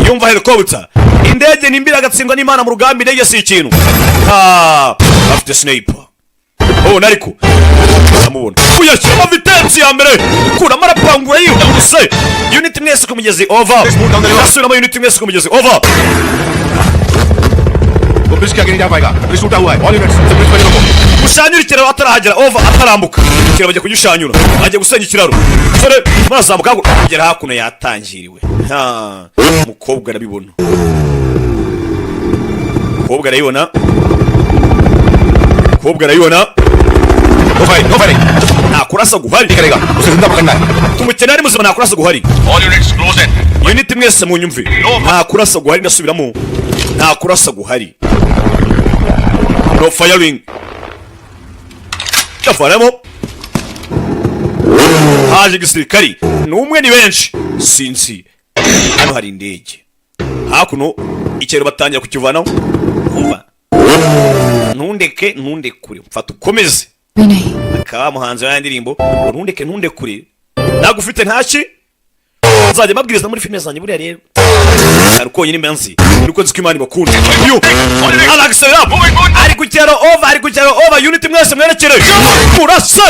yumva helicopter indege nimbira agatsindwa n'Imana mu rugambi indege si ikintu afite sniper nariko amubona uyashyira vitesse ya mbere kura marapangura yihuse unit mwese kumugezi over nasubira mu unit mwese kumugezi over bridge के आगे नहीं जा पाएगा ब्रिज टूटा हुआ है all units bridge पर रोको gushanyura ikiraro atarahagera over atarambuka ikiraro bajya kunyushanyura ajya gusenya ikiraro sore bazamuka kugera hakuno yatangiriwe umukobwa arabibona umukobwa arayibona no fighting kurasa guhari करेगा उसे जिंदा पकड़ना है umukene ari muzima nta kurasa guhari all units close in unit mwese munyumve nta kurasa guhari ndasubiramo nta kurasa guhari no firing yavaramo haje gisirikari n'umwe ni benshi sinzi hano hari indege hakuno ikero batangira kukivanaho umva ntundekure mfata ukomeze akaba muhanzi wa ndirimbo ntundekure nagufite ntaki nzajya mabwiriza muri filime zanjye buriya rero ariko nyine mbanzi nuko nzi ko Imana ibakunda yo Alexander ari kugera over unit mwese mwerekere murase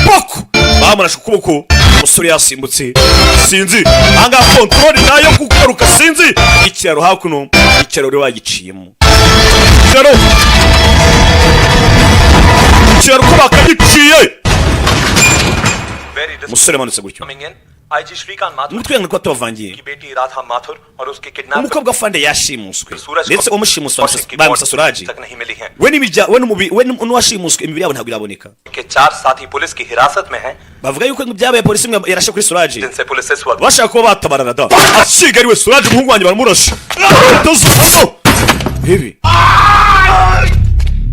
poko bamurashe ukuboko umusore yasimbutse sinzi anga control nayo kugaruka sinzi ikiraro hakuno ikiraro rero bagiciyemo ikiraro ko bakagiciye umusore manutse gutyo umutwe ngo twavavangiye umukobwa afande yashimuswe ndetse umushimuswe bamusasuraje we n'uwashimuswe imibiri yabo ntabwo iraboneka bavuga yuko ibyabaye polisi imwe yarashe kuri suraje bashaka kuba batabarana da asiga ariwe suraje umuhungu wanjye baramurashe bibi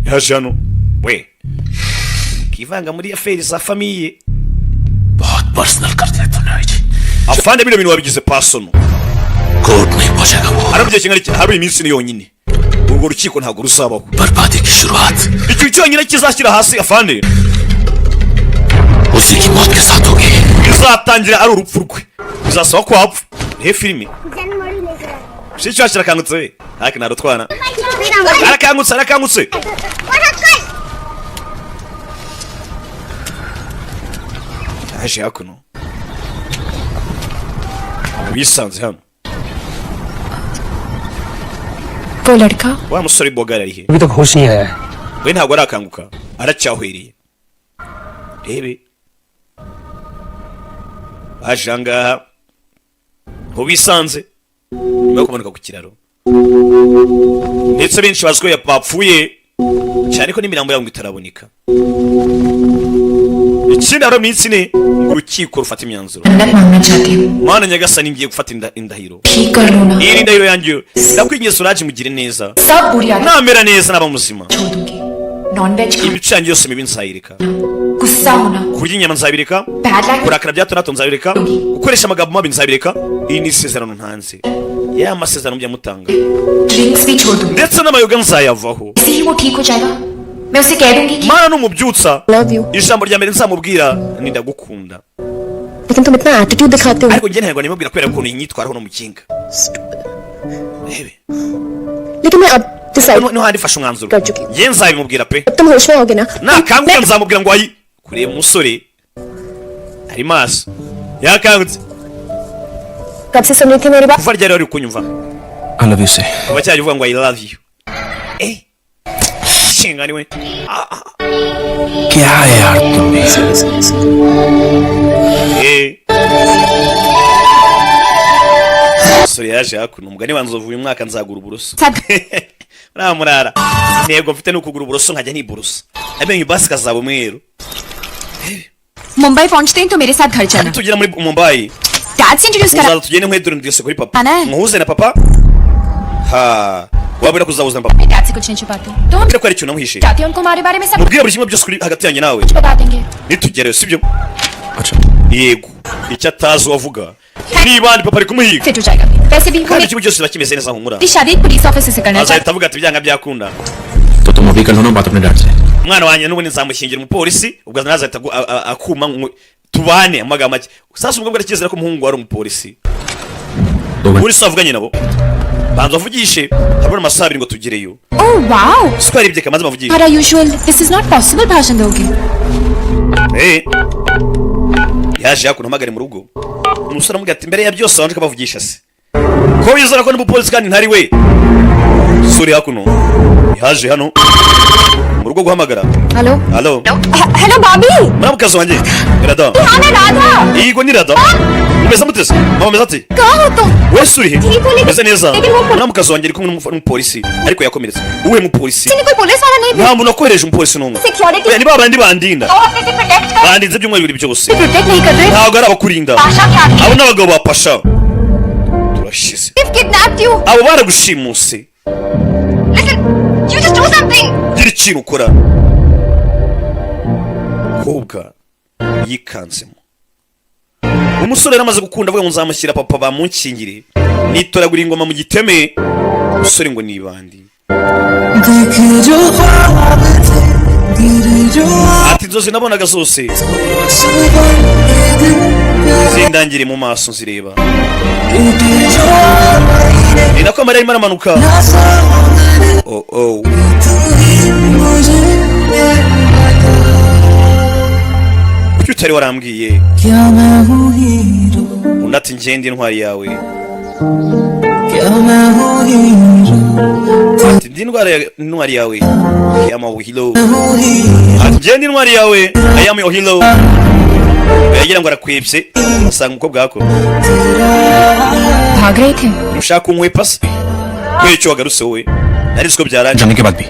yaje hano we kivanga muri affaires za famiye बहुत पर्सनल कर दिया तूने आज afande bino bintu wabigize personal court नहीं पहुंचेगा वो arabye kingari hari iminsi ni yonyine urwo rukiko ntabwo rusabaho बर्बादी की शुरुआत icyo cyonyine kizashyira hasi afande उसी की मौत के साथ होगी bizatangira ari urupfu rwe bizasaba ko hapfa he filime shicho kirakangutse we haki narutwana arakangutse aje hakuno bisanze hano वो लड़का wa musore bogara ari he अभी तक होश नहीं आया है we ntabwo arakanguka aracyahwiriye rebe aje ngaha ho bisanze nyuma yo kumanuka ku kiraro ndetse benshi baziko yapfuye cyane ko n'imirambo yabo itaraboneka ikindi ari iminsi ne ngo urukiko rufata imyanzuro mana nyagasani ngiye gufata indahiro iyi ndahiro yanjye ndakwingiye suraje mugire neza namera neza naba muzima ibicange yose mibi nzayireka kurya inyama nzabireka kurakara bya hato nzabireka gukoresha amagambo mabi nzabireka iyi ni isezerano ntanze ya masezerano byamutanga ndetse n'amayoga nzayavaho mana n'umubyutsa ijambo rya mbere nzamubwira ni ndagukunda लेकिन तुम इतना एटीट्यूड दिखाते हो ariko njye ntabwo nimubwira kubera ukuntu inyitwaraho no mukinga rebe लेकिन मैं अब decide no handi fasha umwanzuro कर चुकी हूँ njye nzabimubwira pe अब तुम होश में होगे ना nakanguka nzamubwira ngo ayi kureba umusore ari maso yakangutse कब से सुन रही थी मेरी बात kuva ryari wari kunyumva I love you say kuva cyari uvuga ngo I love you shinga niwe क्या है यार तुम भी umusore yaje hakuno umugani wanze uvuye umwaka nzagura uburoso namurara intego mfite ni ukugura uburoso nkajya niburosa amenyo basi kazaba umweru Mumbai पहुंचते ही तो मेरे साथ घर चलना tugera muri Mumbai डैड से इंट्रोड्यूस करा uzaza tugende nkwedu ndetse kuri papa Ana. muhuze na papa ha wabura kuzahuza na papa dad से कुछ नहीं छुपाते तो हम kire ko ari cyo namuhishe चाहती हूं उनको हमारे बारे में सब mubwire buri kimwe byose kuri hagati yanjye nawe कुछ बता देंगे nitugerayo sibyo अच्छा yego icyo atazi wavuga niba ndi papa ari kumuhiga fit हो जाएगा वैसे भी kandi ikigo cyose bakimeze neza humura मेरी शादी एक पुलिस ऑफिसर से करना चाहती azahita avuga ati byanga byakunda तो तुम अभी कर लो ना बात अपने डैड से umwana wanjye n'ubundi nzamushyingira umupolisi ubwo azahita akuma tubane amagambo make sasa umugabo arakizera ko umuhungu wari umupolisi polisi avuganye nabo banza avugishe habura amasaha abiri ngo tugereyo oh wow siko ari ibyo kamaze bavugisha हमारा usual this is not possible भाषण दोगे yaje hakuno hamagare mu rugo umusore amubwira ati mbere ya byose wanje kabavugisha se ko wizera ko n'umupolisi kandi ntari we suri hakuno yaje hano mu rugo guhamagara hello halo hello भाभी muramukazi wanjye irada हाँ मैं Radha yego ni rada umeze mutese mama meze ati कहाँ हो तुम we suri he ठीक हो meze neza लेकिन वो muramukazi wanjye ari kumwe n'umupolisi ariko yakomeretse uwe mupolisi कोई पुलिस वाला नहीं nta muntu wakohereje umupolisi n'umwe security ni babandi bandinda अपने से protect bandinze byumweru bibiri byose protect नहीं कर रहे ntabwo ari abakurinda पाशा क्या abo n'abagabo ba Pasha turashize kidnapped you abo baragushimuse listen you just do something gira ikintu ukora kobwa yikanzemo umusore yaramaze gukunda avuga ngo nzamushyira papa bamunkingire nitoragura ingoma mu giteme umusore ngo nibandi ati inzozi nabonaga zose zindangire mu maso nzireba ni nako amarira arimo aramanuka kuki utari warambwiye undi ati ngende intwari yawe ati ndi intwari yawe yama hilo ati ngende intwari yawe ayama hilo yagira ngo arakwebye asanga umukobwa wako भाग रहे थे ushaka unkwepa se kubera icyo wagarutse wowe narizi ko byarangiye जाने के बाद भी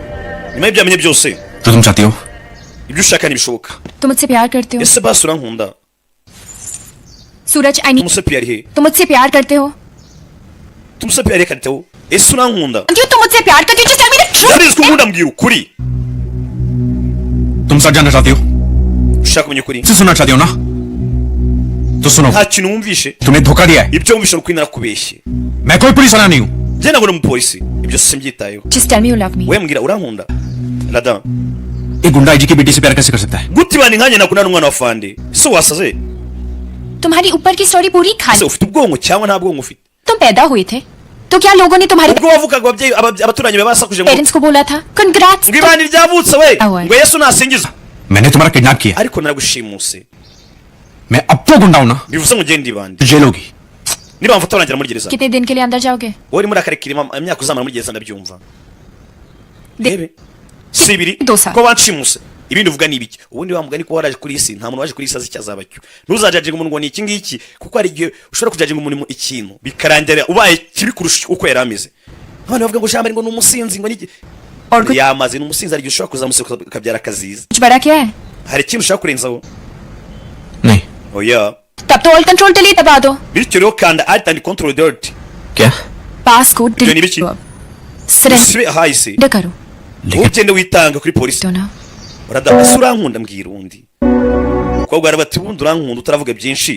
nyuma y'ibyamenye byose जो तुम चाहती हो ibyo ushaka ntibishoboka तुम मुझसे प्यार करते हो ese basi urankunda Suraj I mean तुमसे प्यार है तुम मुझसे प्यार करते हो तुमसे प्यार करते हो ese urankunda क्यों तुम मुझसे प्यार करते हो just tell me the truth ndabizi ko unkunda mbwira ukuri तुम सच जानना चाहती हो ushaka kumenya ukuri इसे सुनना चाहती हो ना तो सुनो nta kintu wumvishe तुम्हें धोखा दिया है ibyo wumvishe ukuri narakubeshye मैं कोई पुलिस वाला नहीं हूँ njye ntabwo ndi umupolisi ibyo simbyitayeho just tell me you love me we mbwira urankunda rada एक गुंडा आईजी की बेटी से प्यार कैसे कर सकता है gute ibandi nkanjye nakundana n'umwana wa fande ese wasaze तुम्हारी ऊपर की स्टोरी पूरी ese खाली ufite ubwonko cyangwa nta bwonko ufite तुम पैदा हुए थे तो क्या लोगों ने तुम्हारे ubwo wavugaga ababyeyi abaturanyi be basakuje ngo parents को बोला था congrats ngo ibandi ryavutse we ngo yesu nasingizwe मैंने तुम्हारा किडनैप किया ariko naragushimuse मैं अब तो गुंडा हूँ ना bivuze ngo ugende ibandi jail होगी niba mfata urangira muri gereza कितने दिन के लिए अंदर जाओगे wowe urimo urakarekera imyaka uzamara muri gereza ndabyumva rebe si ibiri Dosa. ko banshimuse ibindi uvuga ni ibiki ubundi wa mugani ko waraje kuri isi nta muntu waje kuri isi azi icyazaba cyo ntuzajajinga umuntu ngo ni iki ngiki kuko hari igihe ushobora kujajinga umuntu ikintu bikarangira ubaye kibi kurusha uko yari ameze abantu bavuga ngo jamari ngo ni umusinzi ngo niki yamaze ni umusinzi ari igihe ushobora kuzamusiga ukabyara akaziza कुछ बड़ा क्या है hari ikintu ushaka kurenzaho नहीं oya तब तो all control delete दबा दो bityo rero kanda alt and control dirt क्या pass code Ibyo ni delete biki? करो सरेंडर sibe hahise करो ugende witanga kuri polisi तो ना urada ese urankunda mbwira undi umukobwa arabati ubundi urankunda utaravuga byinshi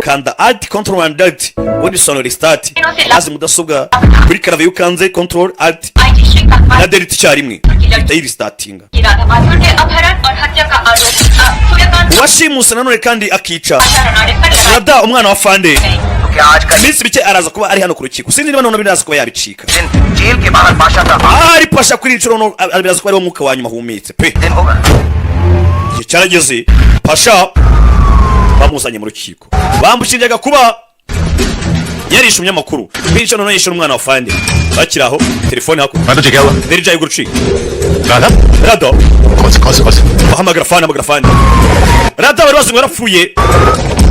kanda alt control and alt ubundi sonora start maze mudasobwa kuri karave yukanze control alt na delete icyarimwe ihita yiristatinga uwashimuse nanone kandi akica rada umwana wa fande iminsi mike araza kuba ari hano ku rukiko sinzi niba none biraza kuba yabicika ari pasha kuri inshuro biraza kuba ariwo mwuka wa nyuma ahumetse pe igihe cyarageze pasha bamuzanye mu rukiko bamushinjaga kuba yarishe umunyamakuru bityo none yishe umwana wa fande bakiri aho telefone hakuno मैं तो क्या हुआ derija y'ugurucika Radha rado कौन से bahamagara fande rado bari bazi ngo yarapfuye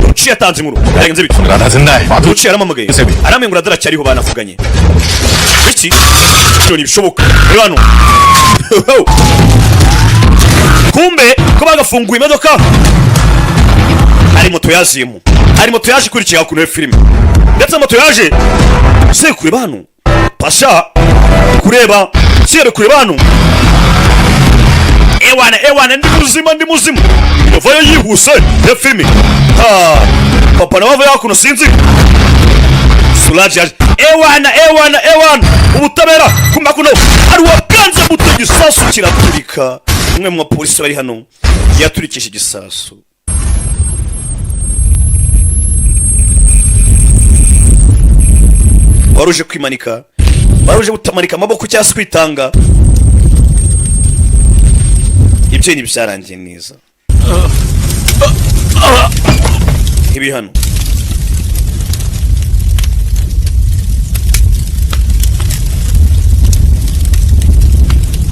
uciye atanze inkuru yarenze bityo Radha जिंदा है बात uciye aramamagaye Ese bi. aramwe ngo radara cyariho banavuganye iki cyo ntibishoboka reba hano kumbe ko bagafunguye imodoka hari moto yaziyemo hari moto yaje ikurikiye hakuno ya filime ndetse moto yaje se kureba hano pasha kureba sire kureba hano ewana ndi muzima yavayo yihuse ya filime papa na wava hakuno sinzi suraje yaje ewana ubutabera kuma kuno ari wakanze muto gisasu kiraturika umwe mu bapolisi bari hano yaturikisha igisasu waruje kwimanika waruje gutamanika amaboko cyangwa kwitanga ibyo ni byarangiye neza ibi hano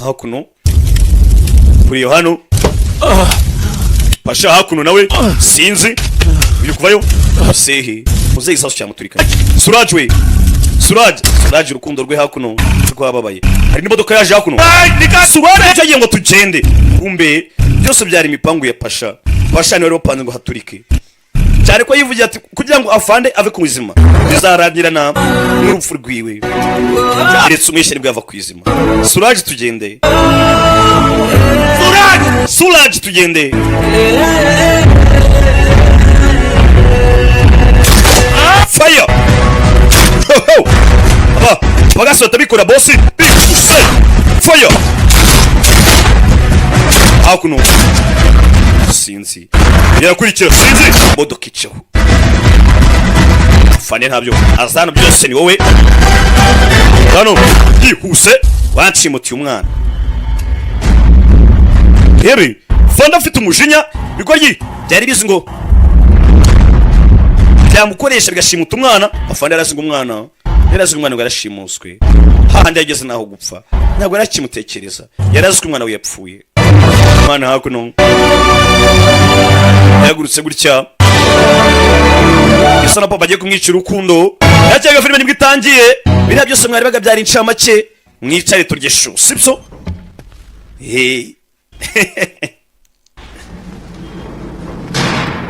hakuno kuri iyo hano pasha hakuno nawe sinzi uri kuvayo sehe muzeyi sasu cyamuturika Suraj urukundo rwe hakuno rwababaye hari n'imodoka yaje hakuno Suraj yagiye ngo tugende kumbe byose byari imipangu ya Pasha. Pasha niwe wapanze ngo haturike, cyane ko yivugira ati kugira ngo afande ave ku izima bizarangira na n'urupfu rwiwe. Ndetse umwishe nibwo yava ku izima. Suraj tugende, Suraj tugende. Fire! Bagasi batabikora bosi. Fire! Hakuno sinzi yarakurikira sinzi modoka iceho fane ntabyo azana byose ni wowe hano yihuse wancimutiye umwana rebe fanda afite umujinya bigoryi byari bizi ngo byamukoresha bigashimuta umwana afande yarazi ngo umwana ngo yarashimuswe hahandi yageze naho gupfa ntabwo yarakimutekereza yarazi ko umwana we yapfuye. Mana hakuno yagurutse gutya isa na papa agiye kumwicira urukundo yacyega filime nibwo itangiye biriya byose mwari baga byari incamake mwicare turye show sibyo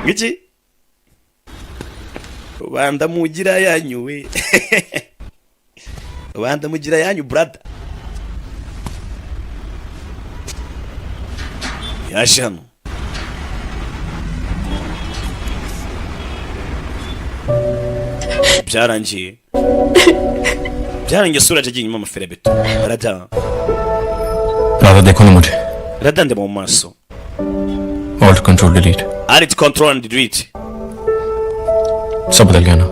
ngiki banda mugira yanyuwe banda mugira yanyu brother yaje hano byarangiye Suraj agiye inyuma amaferabeto Rada देखो ना मुझे Rada ndeba mu maso Alt control delete Alt control and delete सब बदल गया ना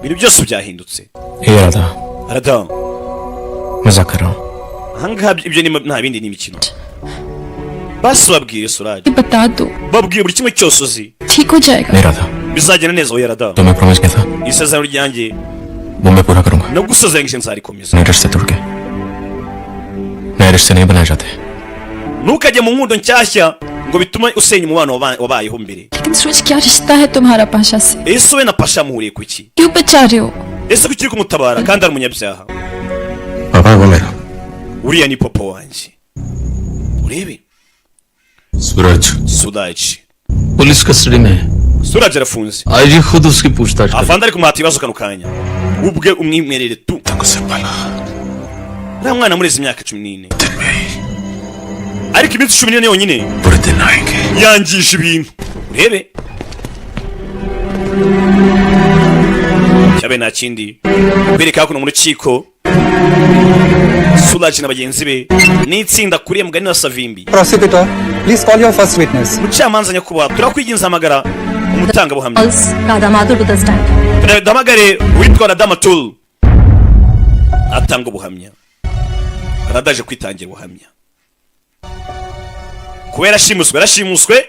ibintu byose byahindutse Rada मजाक कर रहा हूँ ahangaha ibyo ni nta bindi ni imikino basi babwiye Suraj बता दो babwiye buri kimwe cyose uzi ठीक हो जाएगा मेरा था bizagenda neza oya Rada तो मैं प्रॉमिस किया था isezerano ryanjye वो मैं पूरा करूंगा no gusezeranyije nzarikomeza नए रिश्ते तोड़ के नए रिश्ते नहीं बनाए जाते ntukajye mu nkundo nshyashya ngo bitume usenya umubano wabayeho mbere लेकिन सूरज क्या रिश्ता है तुम्हारा पाशा से ese we na Pasha muhuriye kuki क्यों बचा रहे हो ese kuki uri kumutabara kandi ari umunyabyaha पापा वो मेरा uriya ni papa wanjye urebe सूरज Suraj पुलिस कस्टडी में है Suraj arafunze आईजी खुद उसकी पूछताछ करे afande ari kumuhata ibibazo kano kanya ubwe umwimerere tu nta mwana murezi imyaka 14 ariko iminsi 14 yonyine yangije ibintu urebe cyabe nta kindi bereka kuno mu rukiko Suraj na bagenzi be n'itsinda kuriye mugani wa Savimbi. Prosecutor, please call your first witness. Mucamanza nyakubahwa turakwiginza amagara umutanga buhamya. Radamatul to the stand. Damagare witwa Radamatul atanga ubuhamya. Radaje kwitangira ubuhamya. Kubera shimuswe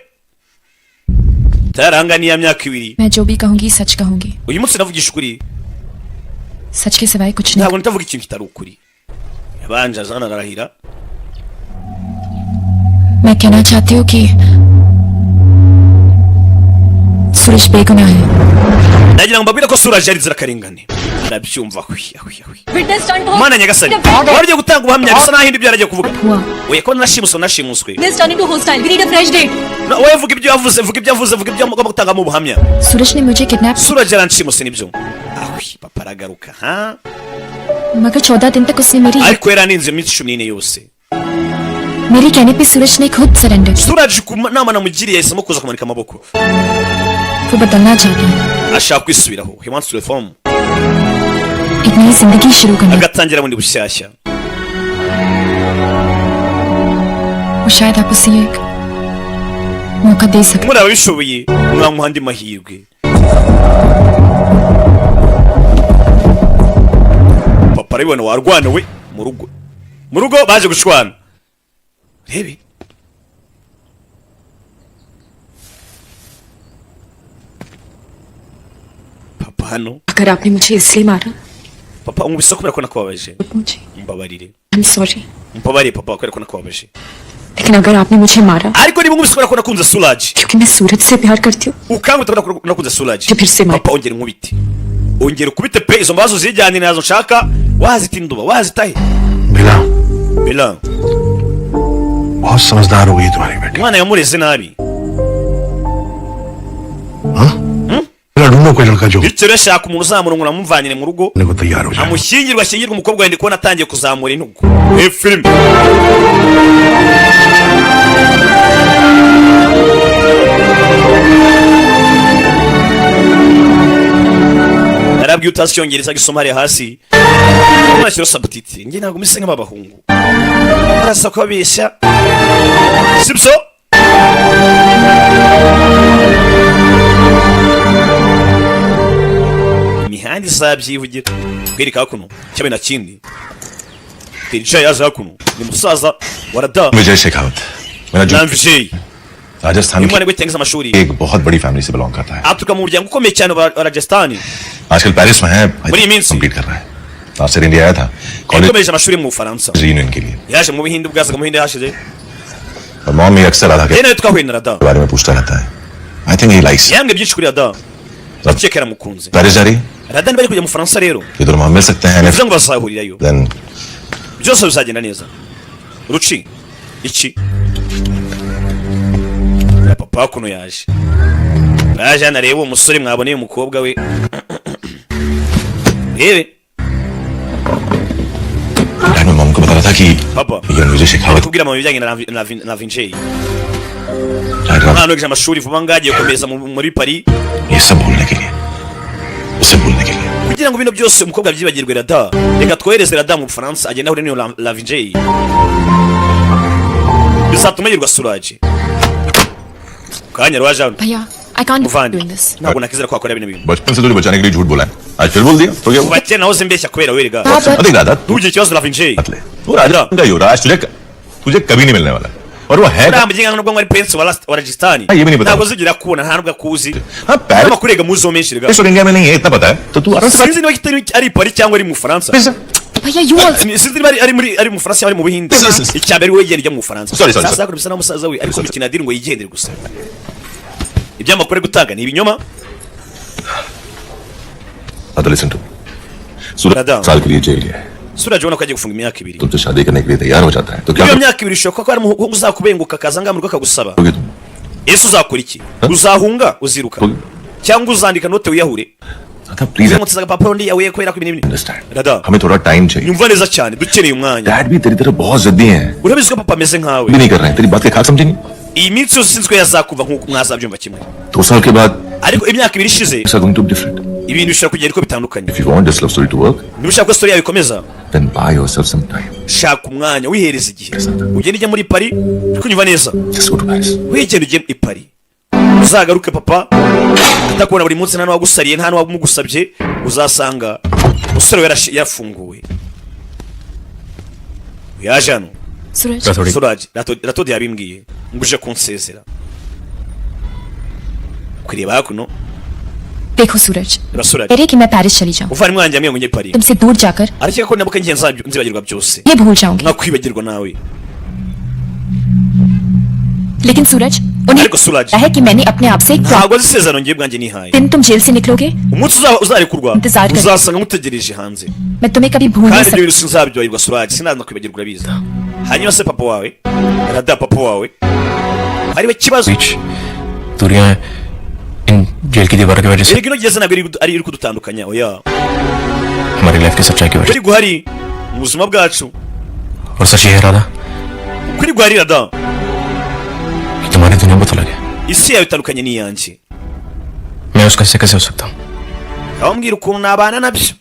taranganiye imyaka 2. मैं जो भी कहूंगी सच कहूंगी. Uyu munsi navugisha ukuri. सच के सिवाय कुछ नहीं. Ntabwo ntavuga ikintu kitari ukuri. Yabanje azana arahira. मैं कहना चाहती हूँ कि सूरज बेगुनाह है. Nagira ngo mbabwire ko Suraj yari zirakarengane. Arabyumva Witness stand for. Mana nyagasani. Wari gutanga ubuhamya bisa naho ibyo yaragiye kuvuga. Oya ko nashimuswe. This turn into hostile. We need a fresh date. No, oya vuga ibyo yavuze, vuga ibyo mugomba gutanga mu buhamya. सूरज ने मुझे kidnap. Suraj yaranshimuse nibyo. Papa aragaruka ha. मगर 14 दिन तक उसने मेरी. Ariko yaraninze iminsi 14 yose. मेरी कहने पे सूरज ने खुद surrender. Suraj nama namugiriye yahisemo kuza kumanika amaboko. वो बदलना चाहता है. Ashaka kwisubiraho. He wants to reform. एक नई जिंदगी शुरू करना. Agatangira bundi bushyashya. वो शायद आप उसे एक मौका दे सकते. Muri abishoboye mwamuha andi mahirwe. Papa aribona warwana we mu rugo baje gushwana. Rebe Papa hano अगर आपने मुझे इसलिए मारा. Papa umubise kubera ko nakubabaje. Mbabarire. I'm sorry. Mbabarire papa kubera ko nakubabaje. लेकिन अगर आपने मुझे मारा. Ariko niba umubise kubera ko nakunze Suraj. क्योंकि मैं सूरज से प्यार करती हूँ. Ukangute kubera ko nakunze Suraj. फिर से मार. Papa ongera nkubite. Ongera ukubite pe izo mbazo zijyanye nazo nshaka wazitinduba wazitahe. Bila Bila बहुत समझदार हो गई तुम्हारी बेटी। umwana yamureze nabi. ढूंढो कोई लड़का जो bityo rero shaka umuntu uzamurongora amuvanyire mu rugo को तैयार हो जाए। amushyingirwa ashyingirwa umukobwa wende kubona atangiye kuzamura intugu. Film narabwiye utazi icyongereza gisoma hariya hasi nashyira sabutitire njye ntabwo meze nk'abahungu barasa kubabeshya sibyo. imihanda izabyivugira kwereka hakuno cyabe na kindi tericaye yaje hakuno ni musaza warada विजय शेखावत मेरा जो Vijay Rajasthan umwana w'itengiza amashuri एक बहुत बड़ी फैमिली से बिलोंग करता है। aturuka mu muryango ukomeye cyane wa Rajasthan आजकल पेरिस में है, बड़ी मीन्स कंप्लीट कर रहा है। लास्ट ईयर इंडिया आया था college yakomeje amashuri mu Bufaransa reunion के लिए। yaje mu Buhinde bwazaga mu Buhinde hashize और मॉम भी अक्सर राधा के yene twahuye na Rada बारे में पूछता रहता है। I think he likes yambwe byinshi kuri Rada akeka yaramukunze. Paris जा रही Rada bari kujya mu Bufaransa rero ये दोनों हम मिल सकते हैं bivuze ngo bazahurirayo then byose bizagenda neza. Ruci iki papa kuno yaje anareba uwo musore mwaboneye umukobwa we rebe मैं मॉम को बता रहा था कि papa ये विजय Shekhawat kubwira mama ibijyanye na Vijay umwana wiga amashuri vuba ngagiye gukomeza muri Paris ये सब भूलने के लिए उसे भूलने के लिए kugira ngo bino byose umukobwa byibagirwe Rada reka twohereze Rada mu Bufaransa agenda ahure n'iyo Vijay bizatuma yirwa Suraj kanya rwaje भैया I can't be Muvandi. doing this. ntabwo nakizera ko wakora bino bintu बचपन से तुझे बचाने के लिए झूठ बोला है, आज फिर बोल दिया तो क्या हुआ? kuva kera nahoze mbeshya kubera werega अधिक Radha ntugire ikibazo na Vijay मत ले वो राजा का युवराज तुझे कभी नहीं मिलने वाला और वो है uriya mugenge nubwo ngo ari prince wa Rajasthan ये भी नहीं पता ntabwo uzigera kubona nta nubwo akuzi हाँ Paris n'amakuru yega muzo menshi rega और इंडिया में नहीं है इतना पता है तो तू आराम से sinzi niba kitari ari Paris cyangwa ari mu Bufaransa भैया you also sinzi niba ari mu Bufaransa cyangwa ari mu Buhinde icyambere we yegera mu Bufaransa Sorry, sorry, sasa bisa n'umusaza we ariko mikina diri ngo yigendere gusa ibyamakuru ari gutanga ni ibinyoma. तो listen to सूरज राधा। साल के लिए जेल है Suraj ubona ko agiye gufunga imyaka 2 तुमसे शादी करने के लिए तैयार हो जाता है तो क्या iyo myaka 2 ishoboka ko ari umuhungu uzakubenguka akaza ngamurugo akagusaba करोगे तुम? ese uzakora iki uzahunga uziruka cyangwa uzandika note wiyahure Radha please uzamutsaga papuro ndi yawe kwera ko ibintu understand Rada हमें थोड़ा टाइम चाहिए nyumva neza cyane dukeneye umwanya dad भी तेरी तरह बहुत जिद्दी हैं urabizi ko papa ameze nkawe भी नहीं कर रहे हैं तेरी बात के खाक समझेंगे iyi minsi yose sinzwe yazakuva nk'uko mwazabyumva kimwe 2 साल के बाद ariko imyaka 2 ishize it's going to be different ibintu bishobora kugenda uko bitandukanye. If you want this love story to work niba ushaka ko story yawe ikomeza then buy yourself some time shaka umwanya wihereza igihe ugende ujya muri Paris kunyumva neza just go to Paris wigende ujye i Paris uzagaruke papa atakubona buri munsi nta n'uwagusariye nta n'uwamugusabye uzasanga umusore we yafunguwe yaje hano Suraj Ratodi yabimbwiye nguje kunsezera kureba hakuno देखो सूरज Suraj कह रही कि मैं पेरिस चली जाऊं uvana mwanjye amwe ngo njye Paris तुमसे दूर जाकर ariko ko nabuka ngiye nzibagirwa byose ये भूल जाऊंगी nakwibagirwa nawe लेकिन सूरज उन्हें ariko Suraj है कि मैंने अपने आप से एक ntabwo azi isezerano ngiye bwanjye nihaye दिन तुम जेल से निकलोगे umunsi uzarekurwa इंतजार कर uzasanga mutegereje hanze मैं तुम्हें कभी भूल नहीं kandi ibyo सकती bintu sinzabyoherwa Suraj sinaza kwibagirwa urabizi hanyuma se papa wawe Rada papa wawe hariwe kibazo दूरियां इन जेल की दीवारों की वजह से erega ino gihe ntabwo iri kudutandukanya oya हमारी लाइफ की सच्चाई की वजह kuri guhari mu buzima bwacu और सच ये है राधा kuri guhari Rada कि तुम्हारी दुनिया बहुत अलग है isi yawe itandukanye n'iyanjye मैं उसका हिस्से कैसे हो सकता हूँ abambwira ukuntu nabana nabyo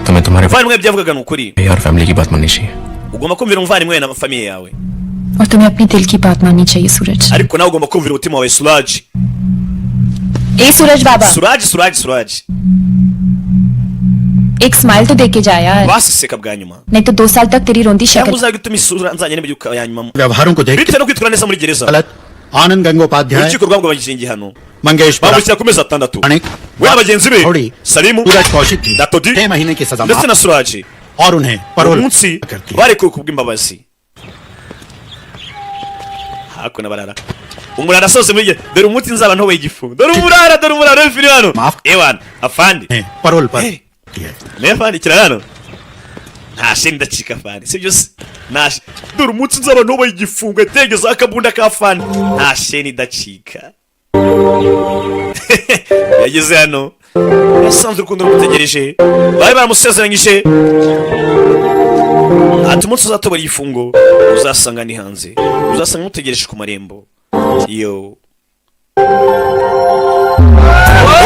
तुम्हें तुम्हारे umuvandimwe byavugaga ni ukuri यार फैमिली की बात माननी चाहिए ugomba kumvira umuvandimwe na famiye yawe और तुम्हें अपने दिल की बात माननी चाहिए सूरज ariko nawe ugomba kumvira umutima wawe Suraj ए सूरज बाबा Suraj एक स्माइल तो दे के जा यार basiseka bwa nyuma नहीं तो 2 साल तक तेरी रोंदी cyangwa शक्ल uzajya utuma isura nzanye n'ibyuka ya nyuma व्यवहारों को देख bitewe no kwitwara neza muri gereza गलत आनंद Gangopadhyay urukiko rwagabanyije igihano Mangesh bamukira ku mezi 6 अनेक we abagenzi be थोड़ी Salimu सूरज कौशिक की Ratodi 6 महीने की सजा ndetse na माफ Suraj और उन्हें परोल umunsi करती है। barekuwe kubw'imbabazi hakuno barara umurara asoze muri dore umunsi nzaba ntowe igifu dore umurara w'ifiri hano Maaf. ewana afandi parole पर Hey. ne afandi kirarano nta sheni ndacika fani sibyo se nta dore umunsi nzaba ntubaye igifungo tegeza akabunda ka fani nta sheni ndacika yageze hano yasanze urukundo rumutegereje bari baramusezeranyije ati umunsi uzatobora igifungo uzasanga ni hanze uzasanga mutegereje ku marembo yo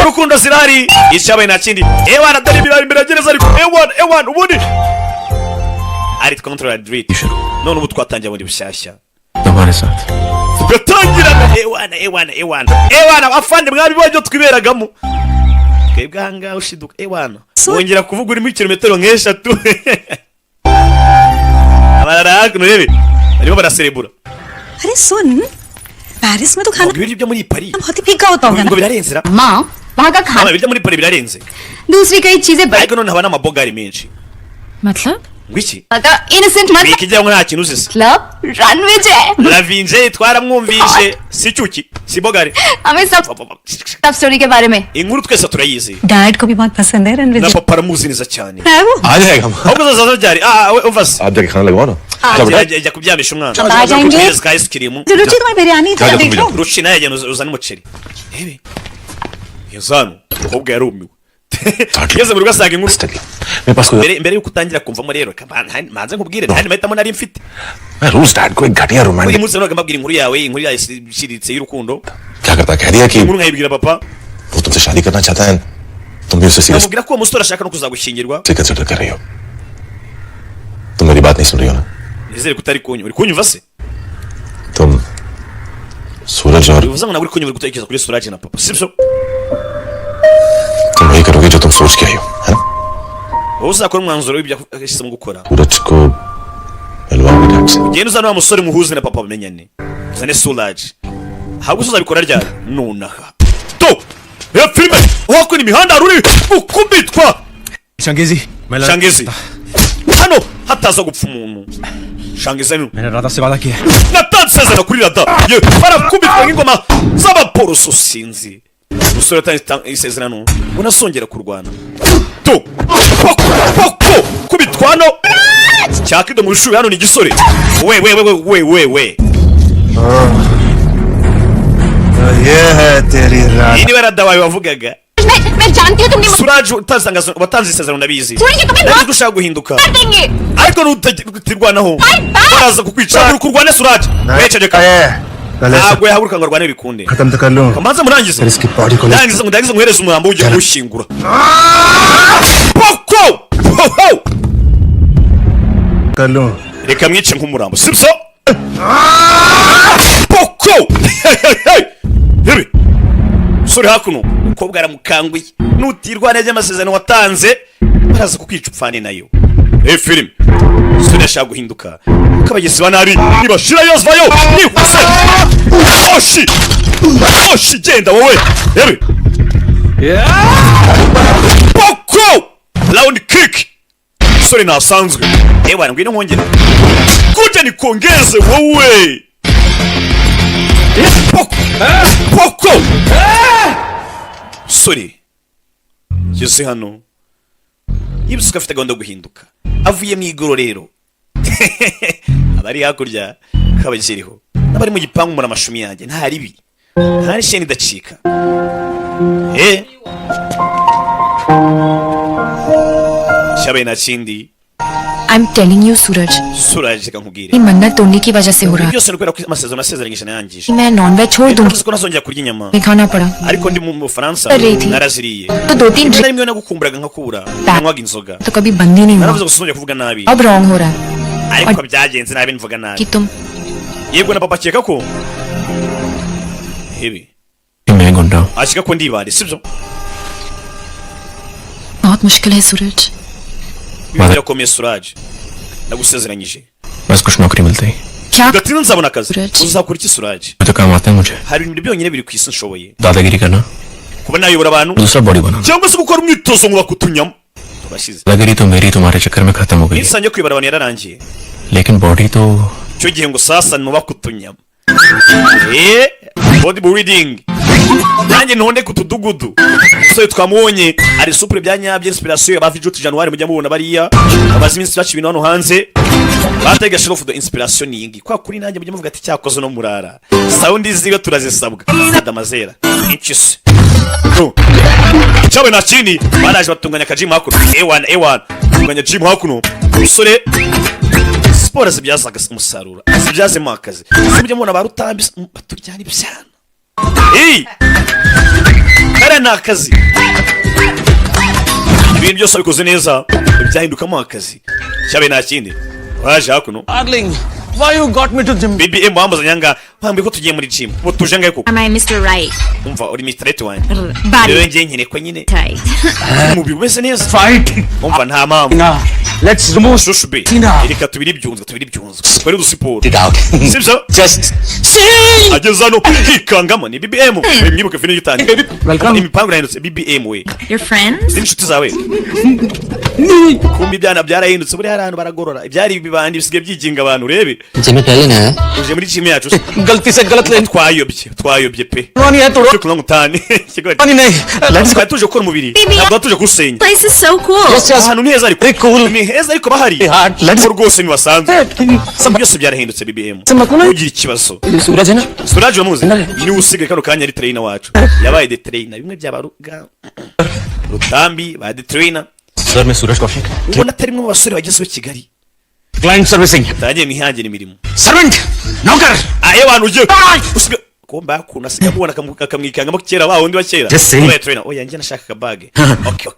urukundo zirari icyabaye nta kindi ewana dore ibirari imbere ya gereza ariko ewana ubundi ari control adrit none ubu twatangiye bundi bushyashya tugatangira ewana afande mwabi bajyo twiberagamo twebwe ahangaha ushiduka ewana wongera kuvuga uri muri kilometero nk'eshatu bararahakuno rebe barimo baraserebura अरे सुन पेरिस में तो खाना ibiryo muri Paris बहुत ही फीका होता होगा ngo birarenze ra माँ वहाँ का खाना ibiryo muri Paris birarenze दूसरी कई चीजें ariko none haba n'amabogari menshi मतलब ngwiki इनोसेंट मतलब ikijya ngo nta kintu uzise club runway जे Lavinje twaramwumvise si cyuki si bogari हमें सब स्टोरी के बारे में inkuru twese turayizi डैड को भी बहुत पसंद है Ranveer na papa aramuzi neza cyane है वो आ जाएगा ahubwo zaza byari umva se आप जाके खाना लगवाओ ना क्या बेटा ajya kubyamisha umwana आ जाएंगे ka ice cream रुचि तुम्हें बिरयानी जा, जा, तुम भी देखो जाओ। rushina yajya uzana umuceri ebe yazano umukobwa yarumiwe yeze mu rugo asanga inkuru मेरे पास कोई mbere yuko utangira kumvamo rero manze nkubwire nta mahitamo nari mfite मैं रोज डैड को एक घटिया uyu romantic munsi nabaga mbabwira inkuru yawe inkuru yawe ishiritse y'urukundo क्या करता कह दिया कि inkuru nkayibwira papa वो तुमसे शादी करना चाहता है तुम भी उससे serious namubwira ko uwo musore ashaka no kuzagushyingirwa से कंसिडर कर रही हो तुम मेरी बात नहीं सुन रही हो ना nizere ko utari kunywa uri kunyumva se तुम सूरज और bivuze ngo nawe uri kunyumva uri gutekereza kuri Suraj na papa sibyo तुम वही करोगे जो तुम सोच के आई हो है ना wowe uzakora umwanzuro w'ibyo yashyizemo gukora सूरज को मिलवाओगे डैड से ugenda uzana wa musore muhuze na papa bamenyane uzane Suraj ahubwo uzabikora ryari nonaha to ya filime wako ni mihanda ruri ukubitwa शंगेजी मैं Shangezi hano hataza gupfa umuntu Shangezi hano मैंने राधा से वादा किया है natanze isezerano kuri rada ye barakubitwa nk'ingoma z'abaporoso sinzi umusore atanze isezerano unasongera kurwana to poko kubitwano cyakido mu bishubi hano ni gisore we ये है तेरी रात iyi ni barada wawe wavugaga मैं जानती हूँ तुम नहीं Suraj watanze isezerano ndabizi Suraj तुम्हें nari gushaka guhinduka मार देंगे ariko nutirwanaho baraza kukwica uri kurwane Suraj wececeka ntabwo yahaguruka ngo arwane bikunde खत्म तो कर लूं kamanza murangize फिर इसकी बॉडी को ndagize muhereze umurambo ugiye kuwushyingura poko कर लूं reka mwice nk'umurambo sibyo poko yewe sore hakuno umukobwa aramukanguye nutirwa neza amasezerano watanze baraza kukwica upfane nayo film sore ashaka guhinduka kabagezi banabi nibashira yozvayo nihuse oshi genda wowe yewe poko round kick sore nasanzwe bwana ngwino nkongera kuja nikongeze wowe poko sore yose hano yibisuka afite gahunda yo guhinduka avuye mu igororero abari hakurya kabagiriho n'abari mu gipangu muri amashumi yanjye nta ribi nta n'isheni idacika cyabaye nta kindi I'm telling you Suraj Suraj reka nkubwire ये मन्नत तोड़ने की वजह से हो रहा है byose nukwera ko amasezerano nasezeranyije nayangije मैं नॉनवेज छोड़ दूंगी ko nazongera kurya inyama मैं खाना पड़ा ariko ndi mu Bufaransa Reti. naraziriye तो 2-3 nari rimwe nagukumburaga nkakubura nywaga inzoga तो कभी बंदी नहीं हुआ naravuze ngo sinongera kuvuga nabi अब रॉन्ग हो रहा है ariko byagenze nabi mvuga nabi कि तुम yego na papa akeka ko hebi मैं गुंडा हूँ ashika ko ndibare sibyo बहुत मुश्किल है सूरज birakomeye Suraj nagusezeranyije बस कुछ नौकरी मिलते ही क्या gatina nzabona akazi Suraj. uzakora iki Suraj तो काम आता है मुझे hari ibintu byonyine biri ku isi nshoboye दादागिरी करना kuba nayobora abantu दूसरा बॉडी बनाना cyangwa se gukora umwitozo ngo bakutunyamo tubashize दादागिरी तो मेरी तुम्हारे चक्कर में खत्म हो गई insange kwibara abantu yararangiye लेकिन बॉडी तो cyo gihe ngo sasa no bakutunyamo body building nanjye ntonde ku tudugudu umusore twamubonye ari supure bya nyabyo inspiration ya bavijuti January mujya mubona bariya abazi iminsi bacu ibintu hano hanze batega shof de inspiration yingi kwa kuri nanjye mujya muvuga ati cyakoze no murara sound ziga turazisabwa adamazera inchis cyawe na chini baraje batunganya kajimu hakuno A1 tunganya gym hakuno umusore siporo zibyazaga umusaruro zibyazemo akazi mujya mubona barutambi baturyana ibyana kare ni akazi ibintu byose bikoze neza byahindukamo akazi cyabe nta kindi waje hakuno Darling, why you got me to gym? BBM wambaza nyanga mpambe ko tugiye muri gym bo tuje ngaye kuko Am I Mr. Right? umva uri Mr. Right wanje Body rero ngiye nkene ko nyine tight. mubi wese neza Fight. umva nta mpamvu Let's remove shushubi reka tubiri byunzwe twari dusiporo it out. sibyo Just see. ageza no hikangamo ni BBM mwibuke fino y'itani Welcome. imipango irahindutse BBM we Your friends? inshuti zawe kumbi byana byarahindutse buri harano baragorora ibyari bibandi bisigaye byiginga abantu urebe जिम्मे पहले ना है uje muri gym yacu गलती से गलत लेन twayobye pe नहीं है तो cyo ngutani नहीं नहीं let's go. tuje gukora umubiri Baby, ntabwo tuje gusenya Place is so cool. Yes, yes. ahantu ni heza ariko Very cool. ni heza ariko bahari hard. Let's ko rwose nibasanzwe सब byose byarahindutse BBM Makuna? ugira ikibazo सूरज है ना Suraj wamuzi ni usigaye kano kanya ari trainer wacu yabaye the trainer bimwe byabaruga rutambi ba the trainer sir मैं Suraj Kaushik ubona atari mu basore bagezeho Kigali client servicing tagiye mwihangira imirimo servant नौकर ayo bantu ugiye komba kuntu asigaye mubona akamwikangamo kera ba wundi wa kera Just saying. oya trainer oya njye nashaka kabage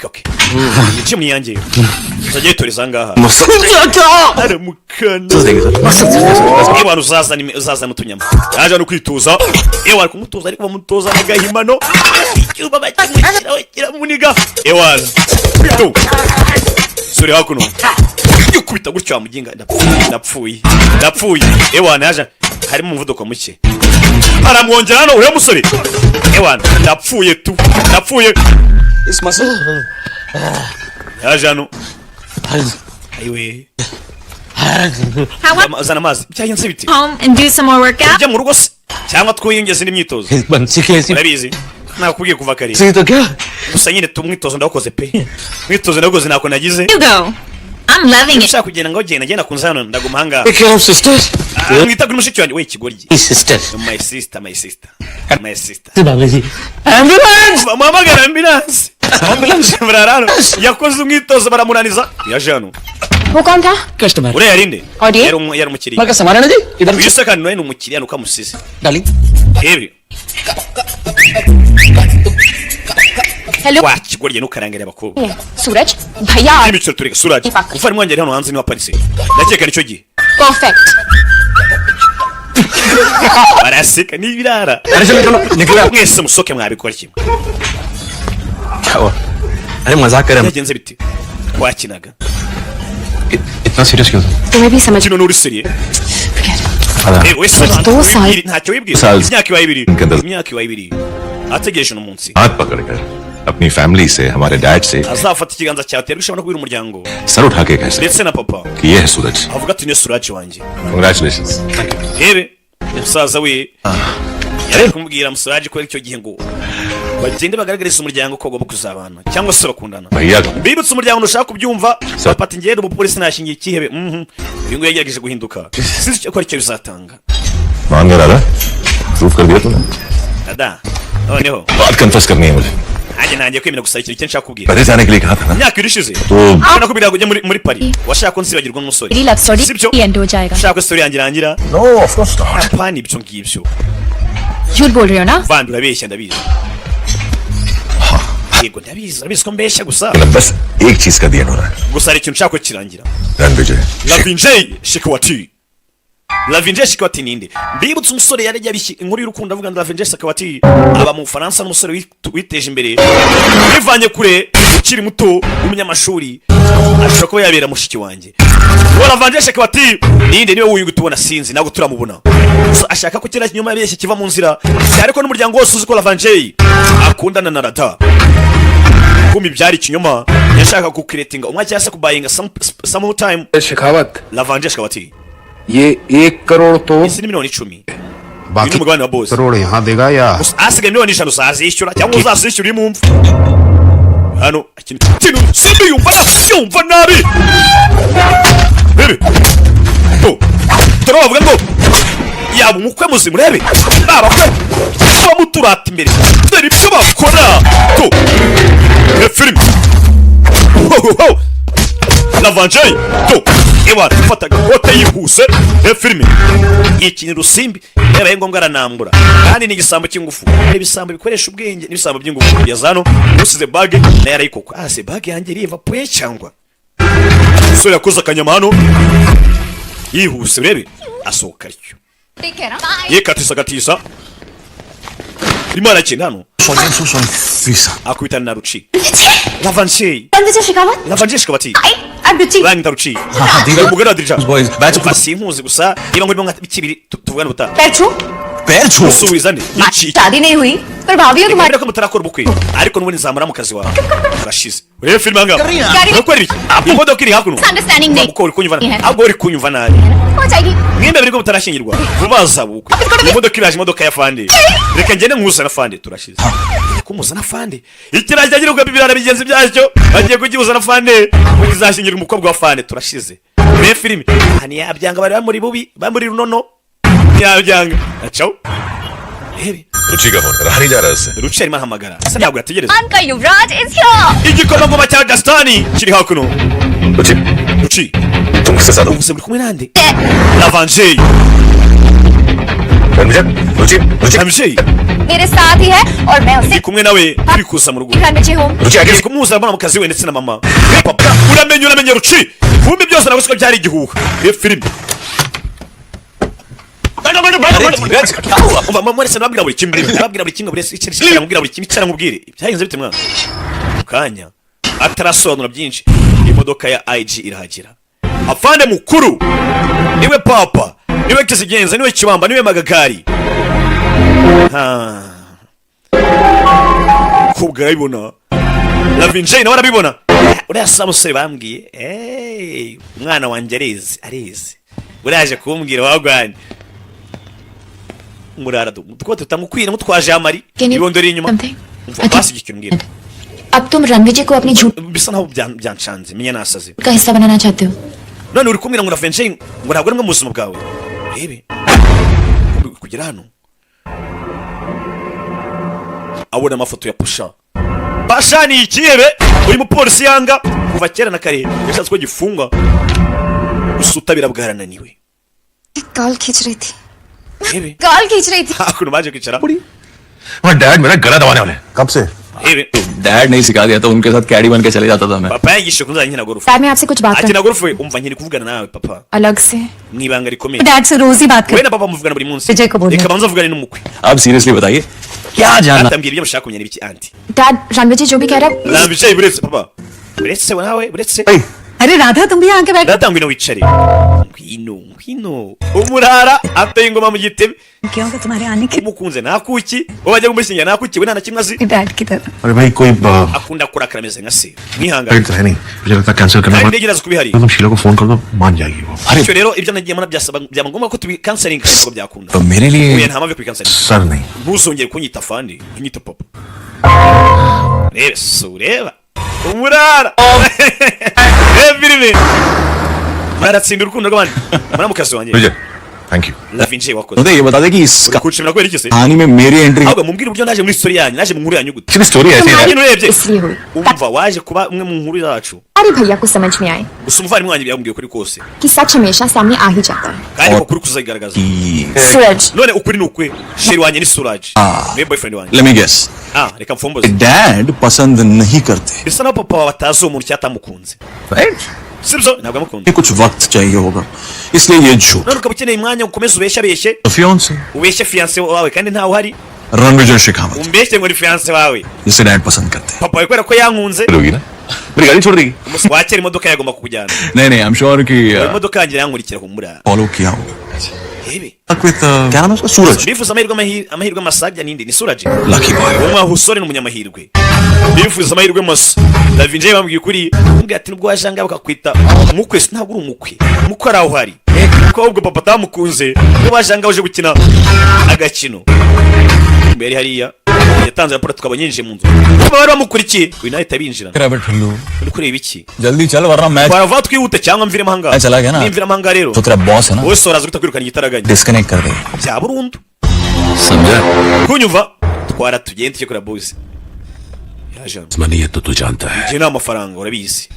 okay nici mwiyangiye uzagiye toreza ngaha aramukana iyo bantu uzazana utunyama yaje no kwituza iyo bari kumutuza ariko bamutoza n'agahimano icyuba bakimukiraho kiramuniga ewana tu suri hakuno yukubita gutyo amuginga ndapfuye ewana yaje harimo umuvuduko muke aramwongera hano uriya musore ewana ndapfuye इस muscle yaje hano ayiwe How about zana amazi byagenze biti home and do some more workout? ujya mu rugo se cyangwa twiyongeze n'imyitozo बंसी कैसी urabizi nakubwiye kuva kare सही तो क्या gusa nyine tumwitozo ndawukoze pe mwitozo ndawukoze ntako nagize You go. I'm loving it. ushaka kugenda ngo genda kunza hano ndaguma hanga Take care of sisters. mwita kuri mushiki wanjye we kigoryi Sister. my sister बाबूजी ambulance muhamagara ambulance murarano yakoze umwitozo baramunaniza yaje hano वो कौन था? Customer uriya yarinde और ये? yari umukiriya मार का सामान है ना जी इधर uyu se kandi nawe ni umukiriya nuko amusize darling ebi hello wa kigoryi nukarangire abakobwa सूरज भैया n'imiciro tureka Suraj ufari mwangere hano hanze ni wa Paris ndakeka nicyo gihe perfect baraseka n'ibirara अरे चलो चलो निकलो mwese musoke mwabikora kimwe क्या हुआ अरे मजाक कर रहे byagenze biti twakinaga इतना सीरियस क्यों तुम्हें भी समझ kino nuri seriye wese दो साल ntacyo wibwiye Sal- imyaka ibaye ibiri Nkanda- imyaka ibaye ibiri ategereje uno munsi हाथ पकड़कर अपनी फैमिली से हमारे डैड से azafata ikiganza cyawe terwa ishobora no kubwira umuryango sir उठा के कह सकते ndetse na papa कि ये है सूरज avuga ati niyo Suraj wanjye congratulation rebe umusaza we yari kumubwira Suraj ko icyo gihe ngo bagende bagaragariza umuryango ko bagomba kuzabana cyangwa se bakundana भैया bibutse umuryango ntushaka kubyumva Sir. papa ati ngende umupolisi nashingiye ikihebe uyu nguyu yagerageje guhinduka sinzi icyo akora icyo bizatanga मान गया दादा प्रूफ कर दिया तूने dada noneho बात कन्फर्स करनी है मुझे nanjye kwemera gusa ikintu icyo nshaka kubwira पहले जाने के लिए कहा था ना imyaka ibiri ishize तो nakubwira kujya muri Paris washaka ko nsibagirwa n'umusore मेरी लव स्टोरी sibyo एंड हो जाएगा ushaka ko story yanjye irangira no of course not apana ibyo ngibyo झूठ बोल रहे हो ना vandi urabeshya ndabizi yego ndabizi ko mbeshya gusa बस एक चीज का दिया होना gusa hari ikintu nshaka ko kirangira run विजय Lavinje Shikwati ninde mbibutse umusore yari yabishye inkuru y'urukundo avuga ngo Lavinje Shikwati aba mu Bufaransa n'umusore witeje imbere bivanye kure ukiri muto w'umunyamashuri ashobora kuba yabera mushiki wanjye uwo Lavinje Shikwati ninde niwe wuyu gutubona sinzi ntabwo turamubona ashaka ko kera nyuma yabeshye kiva mu nzira ariko n'umuryango wose uzi ko Lavinje akundana na Rada kumi byari ikinyoma yashaka kukiretinga umwe cyangwa se kubayinga some time Shekhawat Lavinje Shikwati ये 1 करोड़ तो isi ni miliyoni 10 baaki umugabane wa boss crore यहाँ देगा या asigaye miliyoni 5 uzazishyura cyangwa uzazishyura uri mumva hano ikintu simbi yumva nabi bebe to turavuga ngo yaba umukwe muzima urebe babakwe bamuturata imbere dore ibyo bakora to film Valentine to ewa fata gote yihuse filime ikintu rusimbi yabaye ngombwa aranambura kandi ni igisambo cy'ingufu hari ibisambo bikoresha ubwenge n'ibisambo by'ingufu yazano usize bag na yarayikoko ase bag yanjye riva poye cyangwa so yakoze akanyama hano yihuse urebe asohoka cyo yekatisa imana kintu hano akubita na ruci Valentine shikabati Bang taruci. Umugara dirija. Basinkuzi gusa niba ngo nka bikibiri tuvugana buta. Perchu. Suwizane. शादी नहीं हुई पर भाभी हो तुम्हारी ko mutarakora ubukwe ariko n'ubundi nzamura mu kazi wawe urashize urebe film anga urakora ibiki imodoka iri hakuno understanding नहीं uko uri kunyumva ahubwo uri kunyumva nabi हो जाएगी mwembe biri ko mutarashingirwa vubaza ubukwe imodoka iraje imodoka ya fande reka ngende nkuzana fande turashize kumuzana fande ikiraje agira ubwo bibirara bigenzi byacyo bagiye kugibuzana fande kuzashingirwa umukobwa wa fande turashize urebe film hani yabyanga bari muri bubi bamuri runono yabyanga acaho Hebi. रुचि का फोन रहा नहीं जा रहा उससे रुचि arimo ahamagara asa ntabwo yategereza Anka Yuvraj is here igikomangoma cya Gastani kiri hakuno रुचि तुम किसके साथ हो ubuse muri kumwe nande Lavanje रुचि मेरे साथ ही है और मैं उससे kumwe nawe turi kuza mu rugo घर में हूँ रुचि आगे kumuza abana mu kazi we ndetse na mama papa uramenye Ruci vumbi byose nabwo siko byari igihuha iyo film mwese nababwira buri kimwe burese icyo namubwira buri kimwe icyo namubwire byagenze bite mwana kanya atarasobanura byinshi imodoka ya IG irahagera afande mukuru niwe papa niwe kizigenza niwe kibamba niwe magagari kubwa ibona Lavanje nawe arabibona uriya samusore bambwiye umwana wanjye areze uraje kumbwira wagwanye murara duko tutamukwira mutwaje amari ibondori inyuma umva basi gikimbwira अब तुम रणवीर जी को अपनी झूठ bisa naho byanshanze menya nasaze का हिस्सा बनाना चाहते हो none uri kumbwira ngo Lavanje ngo ntabwo ari mu buzima bwawe rebe kugira hano abona amafoto ya Pasha ni ikiyebe uri mu polisi yanga kuva kera na kare yashatse ko gifunga usutabira bwarananiwe गाल खींच रही थी गाल खींच रही थी हाकुन बाजे किचरा वहाँ डैड मेरा गला दबाने वाले कब से डैड नहीं सिखा दिया तो उनके साथ कैडी बन के चले जाता था मैं पापा yishe kunza nkina gorufu dad मैं आपसे कुछ बात akina gorufu umva nkiri kuvugana nawe papa अलग से mwibanga rikomeye डैड से रोज ही बात we कर na papa muvugana buri munsi विजय को बोलिए reka banza vugane n'umukwe अब सीरियसली बताइए क्या जानना atambwira ibyo mushaka kunyana ibiki anti dad Ranveer ji जो भी कह रहा है nabishaye buretse papa buretse nawe buretse अरे राधा तुम भी यहाँ के बैठो datangwino wicare ngwino umurara ateye ingoma mu gitebe क्यों कि तुम्हारे आने के umukunze nakuki wajya kumushinga nakuki we nta kimwe azi dad की तरह अरे भाई कोई akunda kurakara ameze nka se mwihangane तो है नहीं मुझे लगता कैंसिल करना kandi ntegereza kubihari तुम शीला को फोन कर दो मान जाएगी वो icyo rero ibyo nagiye mbona byasaba byaba ngombwa ko tubi canceling ntabwo byakunda तो मेरे लिए uye nta mpamvu yo kubicanceling sir नहीं ntuzongere kunyita fandi kunyita papa reba sureba umurara filime baratsinda urukundo rw'abandi muri mu kazi wanjye Vijay thank you Lavanje wakoze मुझे ये बता दे कि इसका kuchimira kweli kise कहानी में मेरी entry ahubwo mumbwire uburyo naje muri story yanyu naje mu nkuru yanyu gute सिर्फ स्टोरी ऐसी है ibintu urebye इसलिए हुई umva waje kuba umwe mu nkuru zacu अरे भैया को समझ में आए gusa umuvandimwe wanjye byambwiye kuri kose कि सच हमेशा सामने आ ही जाता है kandi ko kuri kuzagaragaza सूरज none ukuri ni ukwe sheri wanjye ni Suraj niwe boyfriend wanjye let me guess reka mfomboze dad पसंद नहीं करते bisa naho papa batazi uwo muntu cyatamukunze right sibyo ntabwo amukunze कुछ वक्त चाहिए होगा इसलिए ये झूठ none ukaba ukeneye umwanya ukomeze ubeshye fiance ubeshye fiance wawe kandi ntawe uhari Ranvijay Shekhawat umbeshye ngo ni fiance wawe जिसे डैड पसंद करते हैं papa we kubera ko yankunze होगी ना मेरी गाड़ी छोड़ देगी wakera imodoka yagomba kukujyana नहीं नहीं आई एम श्योर कि imodoka yanjye yankurikira humura follow किया होगा क्या नाम है उसका? सूरज। bifuza amahirwe masajya nindi ni Suraj. Lucky boy. Umwahusore n'umunyamahirwe. Bifuza amahirwe masa. Davinje bambwiye kuri mbwa ati nubwo wajanga bakakwita umukwe ntabwo uri umukwe. Umukwe araho hari. Ko ubwo papa tamukunze ngo wajanga uje gukina agakino. Mbere hariya yatanze raporo tukabanyinje mu nzu. Bari bamukurikiye uyu nawe tabinjira. Uri kureba iki? जल्दी चल वरना match barava twihute cyangwa mvire mahanga. चला गया ना। Nimvira mahanga rero. तो तेरा बॉस है ना, Wowe soraza utakwirukana igitaraganya. Disconnect कर दे। Bya burundu. समझा? Kunyumva twara tugende cyo kura boss. Yaje. Money तो तू जानता है, Je n'amafaranga urabizi.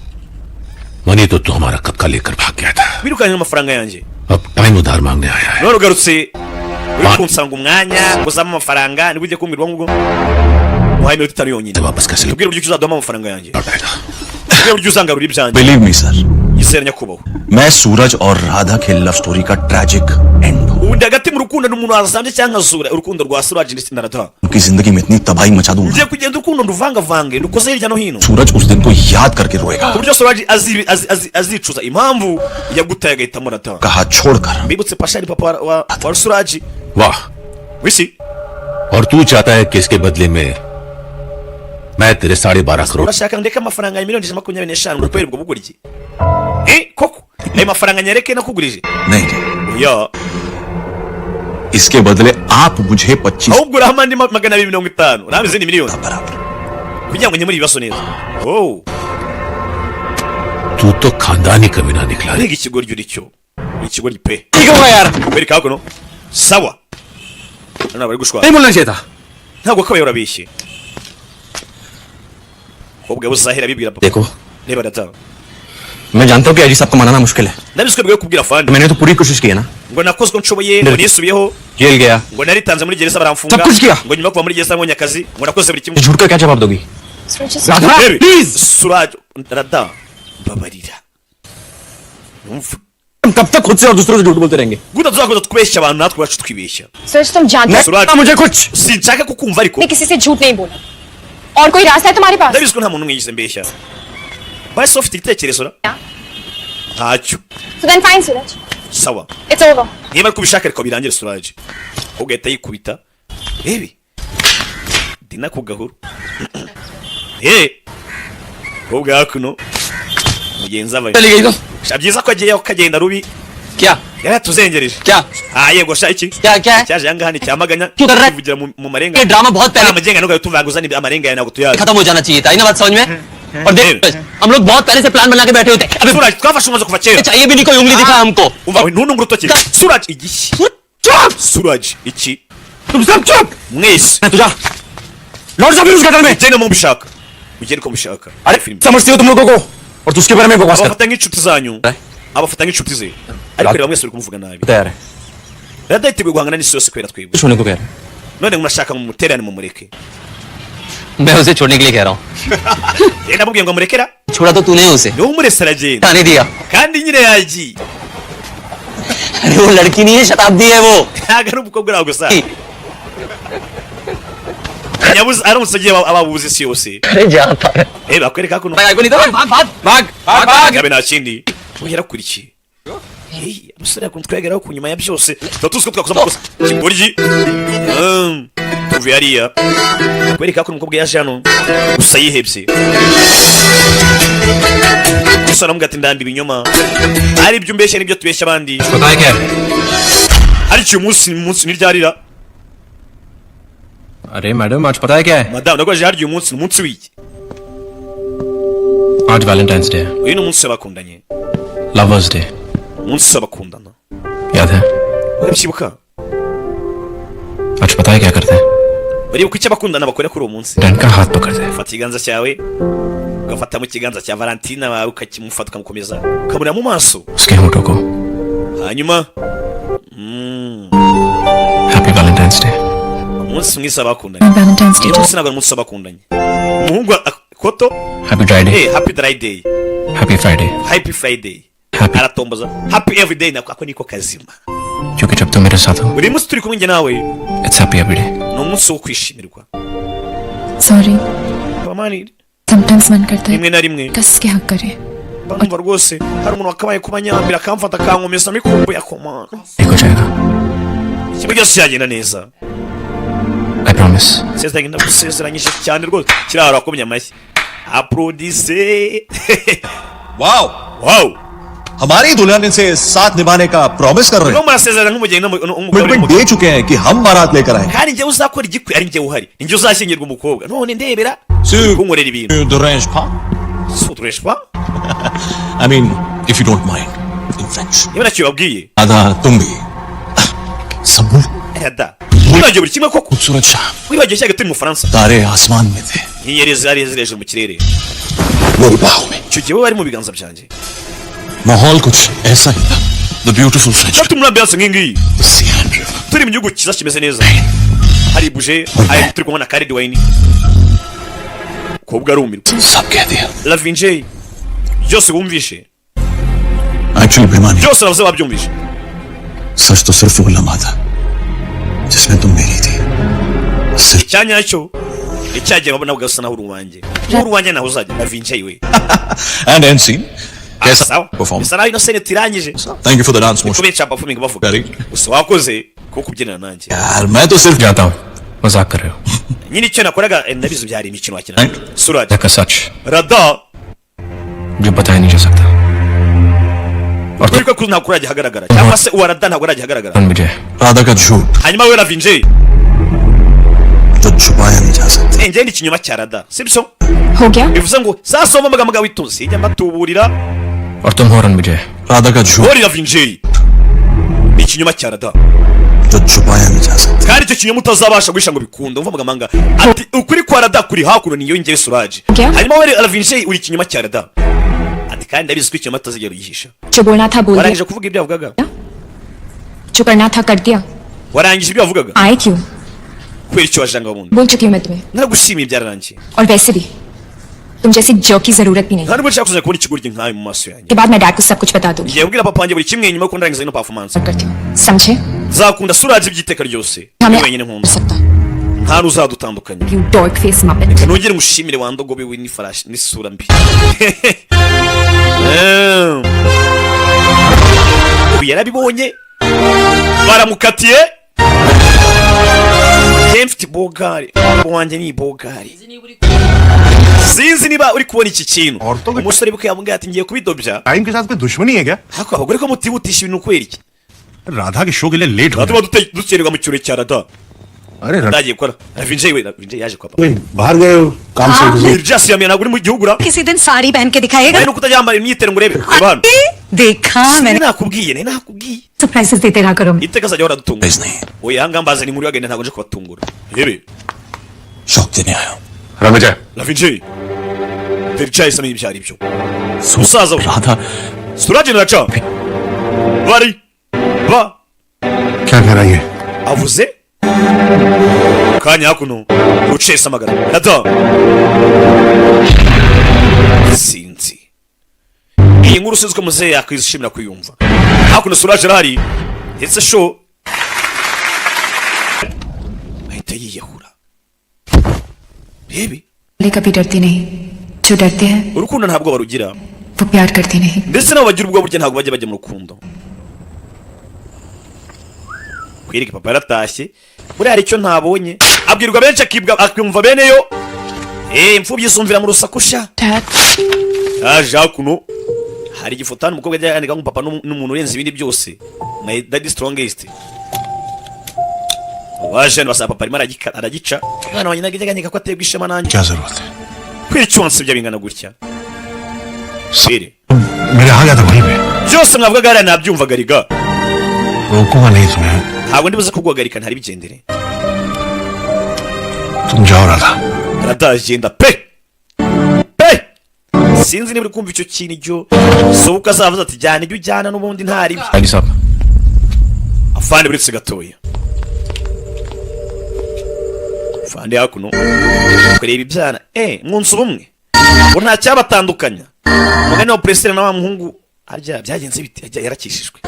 मनी तो तू हमारा कब का लेकर भाग गया था। Birukanye amafaranga yanjye. अब टाइम उधार मांगने आया है। None ugarutse uri kunsanga umwanya guzama amafaranga ni bujye kumirwa ngo muhaye minota 5 yonyine. वापस कैसे Ubwira uburyo uzadoma amafaranga yanjye. Ubwira uburyo uzangarura ibyanjye. Believe me sir, Yizera nyakubahwa. मैं सूरज और राधा के लव स्टोरी का ट्रैजिक एंड हूँ। Undi hagati mu rukundo n'umuntu wazambye cyangwa azura urukundo rwa Suraj ndetse na Radha. उनकी जिंदगी में इतनी तबाही मचा दूंगा, Ugiye kugenda urukundo nduvangavange ndukoze hirya no hino. सूरज उस दिन को याद करके रोएगा। Uburyo Suraj azicuza impamvu yagutaye agahitamo Radha. कहा छोड़कर। Bibutse Pasha ari papa wa Suraj. वाह। Wisi. और तू चाहता है कि इसके बदले में मैं तेरे 12.5 crore. urashaka ndeka amafaranga ya miliyoni 25 ngo kweri ubwo buguriki. Koko ayo mafaranga nyereke nakugurije. नहीं, Ya इसके बदले आप मुझे 25 ahubwo uraha amandi 250 uraha izindi miliyoni बराबर। kugira ngo nyemuri ibibazo neza. Oh तू तो खानदानी कमीना निकला रे। rega ikigoryi uri cyo ikigoryi pe. ठीक होगा यार, Kweri kako no sawa nana bari gushwa नहीं बोलना चाहिए था। ntabwo kabaye urabishye. Ubwo buzahira bibwira papa. देखो, Reba Radha. मैं जानता हूँ कि अजी साहब को मनाना मुश्किल है, Nabiswe bwo kubwira fandi. मैंने तो पूरी कोशिश की है ना। Ngo nakozwe nshoboye ngo nisubiyeho jail गया, ngo naritanze muri gereza baramfunga. सब कुछ किया। Ngo nyuma kuva muri gereza mbonye akazi ngo nakoze buri kimwe. झूठ का क्या जवाब दोगी? Radha, Baby, please. Suraj Radha babarira. Umva हम कब तक खुद से और दूसरों से झूठ बोलते रहेंगे? guta tuzakoza twibeshya abantu natwe bacu twibeshya. सूरज तुम जानते हो Suraj मुझे कुछ sinshaka kukumva ariko मैं किसी से झूठ नहीं बोला और कोई रास्ता है तुम्हारे पास? ndabizi ko nta muntu umwe yigeze mbeshya. Basi ufite igitekerezo ra? Ntacyo. So then fine, Suraj. Sawa. It's over. Niba kubishaka ariko birangire Suraj. Ugahita yikubita. Ebi. Dina ku gahuru. Ubwa kuno. Mugenza bayo. चली गई तो Shabyiza ko agiye kagenda rubi. क्या Yaratuzengereje. क्या Yego sha iki? क्या क्या है? Cyaje yanga hani cyamaganya. क्यों कर रहा है? Kuvugira mu marenga. ये ड्रामा बहुत पहले Amagenga nuko tuvanguza ni amarenga yana gutuyaza. खत्म हो जाना चाहिए था, इन बात समझ में। और देख, हम लोग बहुत पहले से प्लान बना के बैठे होते हैं। अभी Suraj twafashe umaze kuva kera. चाहिए भी नहीं कोई उंगली दिखा हमको। Umva we ntunungu rutoki. Suraj igishi. Suraj iki? तुम सब चुप। Mwese. तुझा लौट जा फिर उस गटर में। Mugende mu bishaka. Mugende ko bishaka. अरे समझते हो तुम लोगों को, और तू उसके बारे में बकवास कर। Abafata nk'inshuti zanyu. Abafata nk'inshuti ze. Ariko reba mwese uri kumuvuga nabi. तैयार है, Radha yiteguye guhangana n'isi yose kwera twebwe. कुछ होने को कह रहा है। None murashaka mu muterane mu mureke. मैं उसे छोड़ने के लिए कह रहा हूँ। Yenda mubwiye ngo murekera. छोड़ा तो तूने उसे, Niwe umurese aragenda. आने दिया। Kandi nyine yagiye. अरे वो लड़की नहीं है, शताब्दी है वो। Ntago ari umukobwa uraho gusa. Nyabuze aramutse agiye ababuze isi yose. अरे जा भाग Bakwereka kuno. भाग भाग भाग भाग भाग। Yabe nta kindi. Yarakurikiye. Abasore yakunze kwegeraho ku nyuma ya byose. Tuba tuzi ko twakoze amakosa. Kigoryi. Tuvuye hariya. Bakwereka ko umukobwa yaje hano. Gusa yihebye. Gusa aramubwira ati ndambi ibinyoma. Ari ibyo umbeshya n'ibyo tubeshya abandi. पता है क्या? Ariko uyu munsi ntiryarira. अरे मैडम आज पता है क्या है? Madamu nagwaje harya uyu munsi ni umunsi w'iki? आज वैलेंटाइंस डे है, Uyu ni umunsi w'abakundanye. Lovers day, Umunsi w'abakundana. याद है? Urabyibuka? आज पता है क्या करते हैं? Baribuka icyo abakundana bakora kuri uwo munsi. Dan का हाथ पकड़ते हैं, Fata ikiganza cyawe. Ugafata mu kiganza cya Valentine wawe ukakimufata ukamukomeza. Ukamureba mu maso. उसके होठों को। Hanyuma happy Valentine's day. umunsi mwiza w'abakundanye. Valentine's Day. Uyu munsi ntabwo ari umunsi w'abakundanye. Umuhungu koto. Happy dry day, Happy dry day. Happy Friday, Happy Friday. Happy, Aratomboza. Happy every day nako niko kazima. क्योंकि जब तुम मेरे साथ हो, Buri munsi turi kumwe njye nawe. It's happy every day. Ni umunsi wo kwishimirwa. Sorry, Bamani sometimes मन करता है rimwe na rimwe. कस के हक करे। Bamva rwose hari umuntu wakabaye kuba nyambira akamfata akankomeza mikumbuye akomana. एक हो जाएगा। kimwe cyose cyagenda neza. I promise. Sezeranye ndagusezeranyije cyane rwose. Kirahara wakomye amashyi. Applaudissez. Wow Wow. हमारी दुल्हन इनसे साथ निभाने का प्रॉमिस कर रहे No हैं murasezerana nk'umugeni कमिटमेंट दे चुके हैं कि हम बारात लेकर आएंगे kandi njye uzakora igikwiye ari njye uhari ninjye uzashyingirwa umukobwa none ndebera kunkorera ibintu deranged pas suturesh pas I mean if you don't mind in French niba nacyo babwiye आधा तुम भी संभल ada wibagiwe buri kimwe koko खूबसूरत शाम wibagiwe cyaga turi mu Faransa तारे आसमान में थे inyenyeri zari hejuru mu kirere मेरी बाहों में icyo gihe we bari mu biganza byanjye माहौल कुछ ऐसा ही था the beautiful French turi muri ambiance nk'ingiyi Cyane river turi mu gihugu cyiza kimeze neza hari buje hari turi kumwe na Khaled wine kobwa arumirwa सब कह दिया la vinje byose wumvishe actually बेमानी byose navuze wabyumvishe सच तो सिर्फ वो लम्हा था जिसमें तुम मेरी थी सिर्फ icyanya cyo icyagiye wabona ugasa naho uruwanjye uruwanjye naho uzajya la vinje we and end scene कैसा sawa perform bisa naho ino scene tirangije thank you for the dance motion kubica performing bavuga Very. gusa wakoze ko kubyinana nanjye यार मैं तो सिर्फ जाता हूँ मजाक कर रहे हो nyine icyo nakoraga nabizo byari imikino wakina suraj का सच rada जो बताया नहीं जा सकता और kuri ko ntabwo urajya hagaragara cyangwa se uwa rada ntabwo urajya hagaragara तुम मुझे राधा का झूठ hanyuma we la vinje जो छुपाया नहीं जा सकता njye ndi ikinyoma cya rada sibyo हो गया bivuze ngo sasa wumva amagambo witonze ijya mbatuburira और तुम हो मुझे राधा का झूठ uri la vinje ni ikinyoma cya rada जो छुपाया नहीं जा सकता kandi icyo kinyoma utazabasha guhisha ngo bikunde umva amagambo ati ukuri kwa rada kuri hakuno niyo njye suraj क्या hanyuma we la vinje uri ikinyoma cya rada ati kandi ndabizi ko ikinyoma utazigera uyihisha जो बोलना था बोल दिया warangije kuvuga ibyo yavugaga जो करना था कर दिया warangije ibyo yavugaga आए क्यों kubera icyo wajanga wundi बोल चुकी हूँ मैं तुम्हें naragushimiye byararangiye और वैसे भी तुम जैसी जो की जरूरत भी नहीं nta nubwo nshaka kuzajya kubona ikigoryi nkawe mu maso yanjye के बाद मैं डैड को सब कुछ बता दूंगी ngiye kubwira papa wanjye buri kimwe nyuma yo kundangiza ino performance करती हूँ समझे nzakunda suraj iby'iteka ryose हमें ni wenyine nkunda सकता nta n'uzadutandukanya you dark face Muppet ntugire umushimire wandogobe we n'ifarashi n'isura mbi ubu yarabibonye baramukatiye mfite bogari wanjye ni bogari sinzi niba uri kubona iki kintu umusore bwe yamubwiye ati ngiye kubidobya time के साथ कोई दुश्मनी है क्या ariko abagore ko mutihutisha ibintu kubera iki Radha के शो के लिए लेट हो tuba dukererwa mu kirori cya rada अरे ndagiye gukora vinje we vinje yaje kwa papa बाहर गए हो काम से Just yamye ntabwo uri mu gihugu ura किसी दिन साड़ी पहन के दिखाएगा nuko utajya wambara imyitero ngo urebe reba hano देखा मैंने nakubwiye nakubwiye सरप्राइजेस देते रहा करो iteka azajya ahora adutunga नहीं oya hanga mbaza ni muri wagenda ntabwo nje kubatungura yebe शौक देने आया हूँ रमेजा la vinje Tercha isami ibyo ari byo umusaza we Radha suraj na cha bari ba क्या कह रहा है ये avuze kanya hakuno ucesa amagara rada sinzi iyi nkuru sinzi ko muzehe yakwishimira kuyumva hakuno suraj arahari ndetse sho ahita yiyahura rebe कभी डरती नहीं जो डरते हैं urukundo ntabwo barugira वो प्यार करते नहीं ndetse nabo bagira ubwo burya ntabwo bajya mu rukundo kwirika papa yaratashye buriya hari icyo ntabonye abwirwa benshi akumva beneyo imfubyi isumvira mu rusaku sha yaje hakuno hari igifoto hano umukobwa ajya yandika nk'umupapa n'umuntu urenze ibindi byose my daddy strongest waje hano basaba papa arimo aragica umwana wanjye nageganyega ko aterwa ishema nanjye क्या जरूरत है kwica ibyo bingana gutya sire मेरे आ गया था वहीं पे byose mwavugaga hariya nabyumvaga riga रोकूंगा नहीं तुम्हें ntabwo ndibuze kuguhagarika ntari bigendere तुम जाओ Radha aradagenda pe sinzi niba uri kumva icyo kintu ibyo sohoka azavuze ati jyana ibyo ujyana n'ubundi ntari byo आगे साहब afande buretse gatoya afande hakuno kureba ibyana mwunsi ubumwe ngo nta cyabatandukanya umugani wa presire na wa muhungu harya byagenze bite yarakishijwe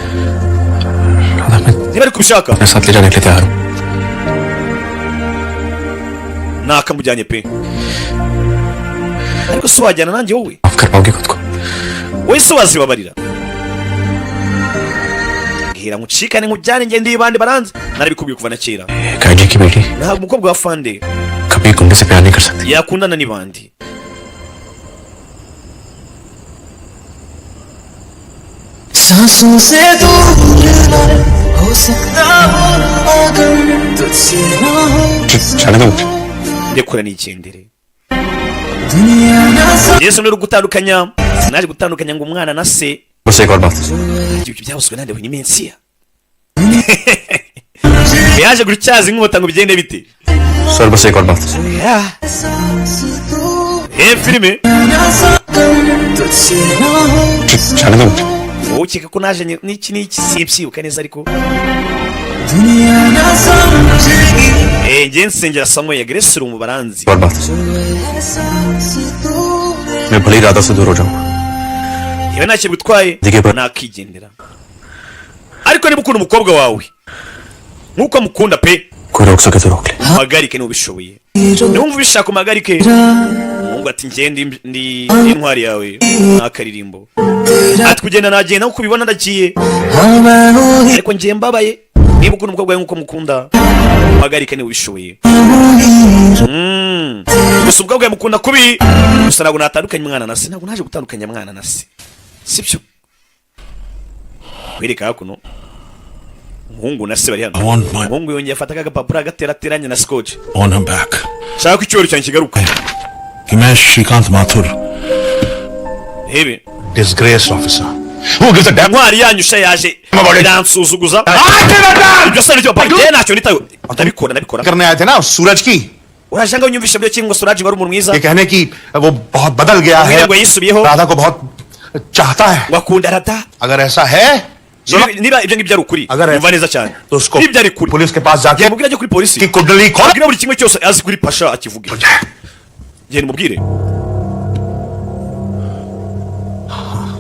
niba ari kubishaka अपने साथ ले जाने के लिए तैयार हूँ nakamujyanye pe ariko si wajyana nanjye wowe माफ कर पाओगे खुद को wowe si wazibabarira mbwira ngucikane nkujyane ngende ibandi baranze narabikubwiye kuva na kera काजी की बेटी ntabwo umukobwa wa fande कभी गुंडे से प्यार नहीं कर सकती yakundana n'ibandi सांसों से दूर हो सकता हूँ मगर तुझसे ना हो छाने दो ndekura n'igendere दुनिया ना Yesu ni gutandukanya sinaje gutandukanya ngo umwana na se बस एक और बात ibyo byabuzwe nande buri mensiya yaje gutyaza inkota ngo bigende bite sir बस एक और बात filime तुझसे ना हो छाने दो wowe ukeka ko naje n'iki n'iki simpyibuka neza ariko दुनिया ना समझेगी njye nsengera Samuel Grace mu baranzi और बात मैं भली राधा से दूर हो जाऊंगा yewe ntacyo bitwaye nakigendera ariko niba ukunda umukobwa wawe nk'uko amukunda pe कोई रोक सके तो रोक ले magarike niba ubishoboye niwumva ubishaka magarike umuhungu ati njye ndi intwari yawe n'akaririmbo ati kugenda nagenda nk'uko ubibona ndagiye ariko njye mbabaye niba ukunda umukobwa wawe nk'uko mukunda magarike niba ubishoboye gusa umukobwa wawe mukunda kubi gusa ntabwo natandukanye umwana na se ntabwo naje gutandukanya mwana na se sibyo wereka hakuno umuhungu na se bari hano umuhungu yongeye afata agapapuro agaterateranya na scotch On him back. shaka ko icyoro cyanjye kigaruka Himesh Shrikant Mathur. hebe Disgraced officer. Who gives a damn? ntwari yanyu sha yaje iransuzuguza ibyo se nicyo papa je ntacyo nitayo ndabikora करने आए थे ना सूरज की urashanga unyumvisha byo kingo Suraj wari umuntu mwiza ये कहने की वो बहुत बदल गया है ngo yisubiyeho राधा को बहुत चाहता है wakunda rata अगर ऐसा है niba ibyo ngibyo ari ukuri umva neza cyane तो उसको ibyo ari kuri पुलिस के पास जाके mubwira ajye kuri polisi की कुंडली खोल abwira buri kimwe cyose azi kuri Pasha akivuge je mubwire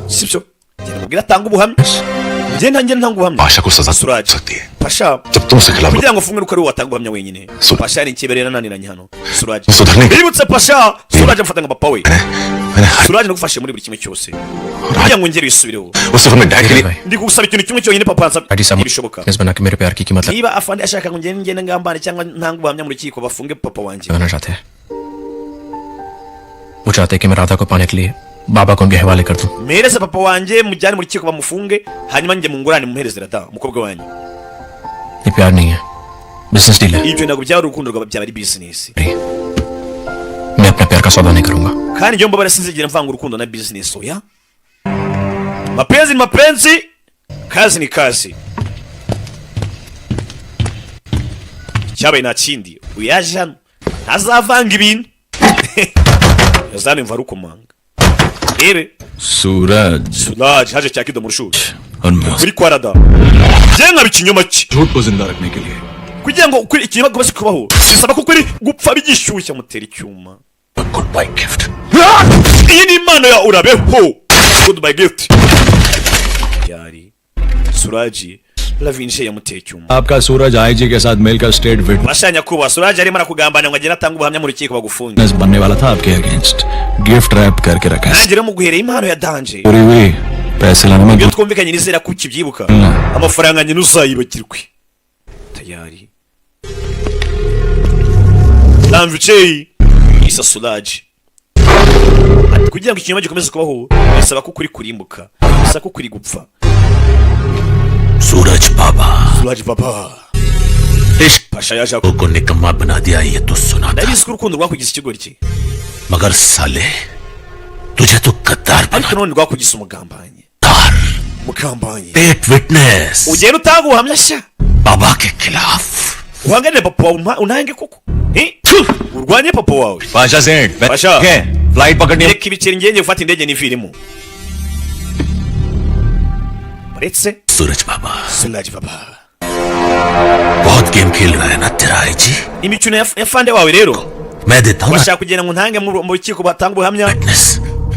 sibyo je mubwira atanga ubuhamya je ntange ntanga ubuhamya Pasha को सजा Suraj सकती है Pasha जब तुम उसे खिलाफ kugira ngo fungwe uko ari watanga ubuhamya wenyine Pasha ari ikiberera naniranye hano Suraj सुधरने bibutse Pasha Suraj amfata nka papa we Suraj nagufashe muri buri kimwe cyose kugira ngo ngere yisubireho उसे हमने डैड के लिए ndi gusaba ikintu kimwe cyonyine papa ansaba bishoboka बना के मेरे प्यार की कीमत niba afande ashaka ngo ngende ngambane cyangwa ntanga ubuhamya mu rukiko bafunge papa wanjye लगाना चाहते हैं वो चाहते हैं कि मैं राधा को पाने के लिए बाबा को उनके हवाले कर दूं mpereze papa wanjye mujyane mu rukiko bamufunge hanyuma njye mungurane mumuhereze rata umukobwa wanjye ये प्यार नहीं है बिजनेस डील है ibyo ntabwo byaba urukundo rwaba byaba ari business मैं अपने प्यार का सौदा नहीं करूंगा kandi njye mbabara sinzigera mvanga urukundo na business oya mapenzi ni mapenzi kazi ni kazi cyabaye nta kindi uyaje hano ntazavanga ibintu yazane mva rukomanga rebe Suraj haje cyakido mu rushuri kuri kwarada je nkabi kinyoma ki झूठ को जिंदा रखने के लिए kugira ngo ukuri ikinyoma kubase kubaho bisaba ko kuri gupfa bigishyushya mutera icyuma goodbye gift iyi ni impano ya urabeho goodbye gift yari Suraji lavinje yamuteye icyuma आपका सूरज आईजी के साथ मिलकर state bashanya kuba Suraji arimo arakugambana ngo agera atanga ubuhamya mu rukiko bagufunge witness बनने वाला था आपके against gift wrap करके रखा है nanjye mu guhereye impano ya danje पूरी हुई पैसे लाने में iyo twumvikanye nizera ko ukibyibuka amafaranga nyine uzayibagirwe tayari lamvichei isa Suraji ati kugira ngo ikinyoma gikomeze kubaho bisaba ko kuri kurimbuka bisaba ko kuri gupfa सूरज Suraj baba इश्क Pasha yaje को निकम्मा बना दिया ये तो सुना था ndabizi ko urukundo rwakugize ikigori ki मगर साले तुझे तो गद्दार ariko none rwakugize umugambanyi umugambanyi पेट witness ugenda utanga ubuhamya sha बाबा के खिलाफ uhanganire papa wawe unange koko urwanye papa wawe Pasha सेठ Pasha फ्लाइट पकड़नी reka ibiceri ngenge gufata indege niviremo uretse सूरज बाबा Suraj baba बहुत गेम खेल रहा है ना तेरा IG imikino ya fande wawe rero मैं देता हूँ bashaka kugira ngo ntange mu rukiko batanga ubuhamya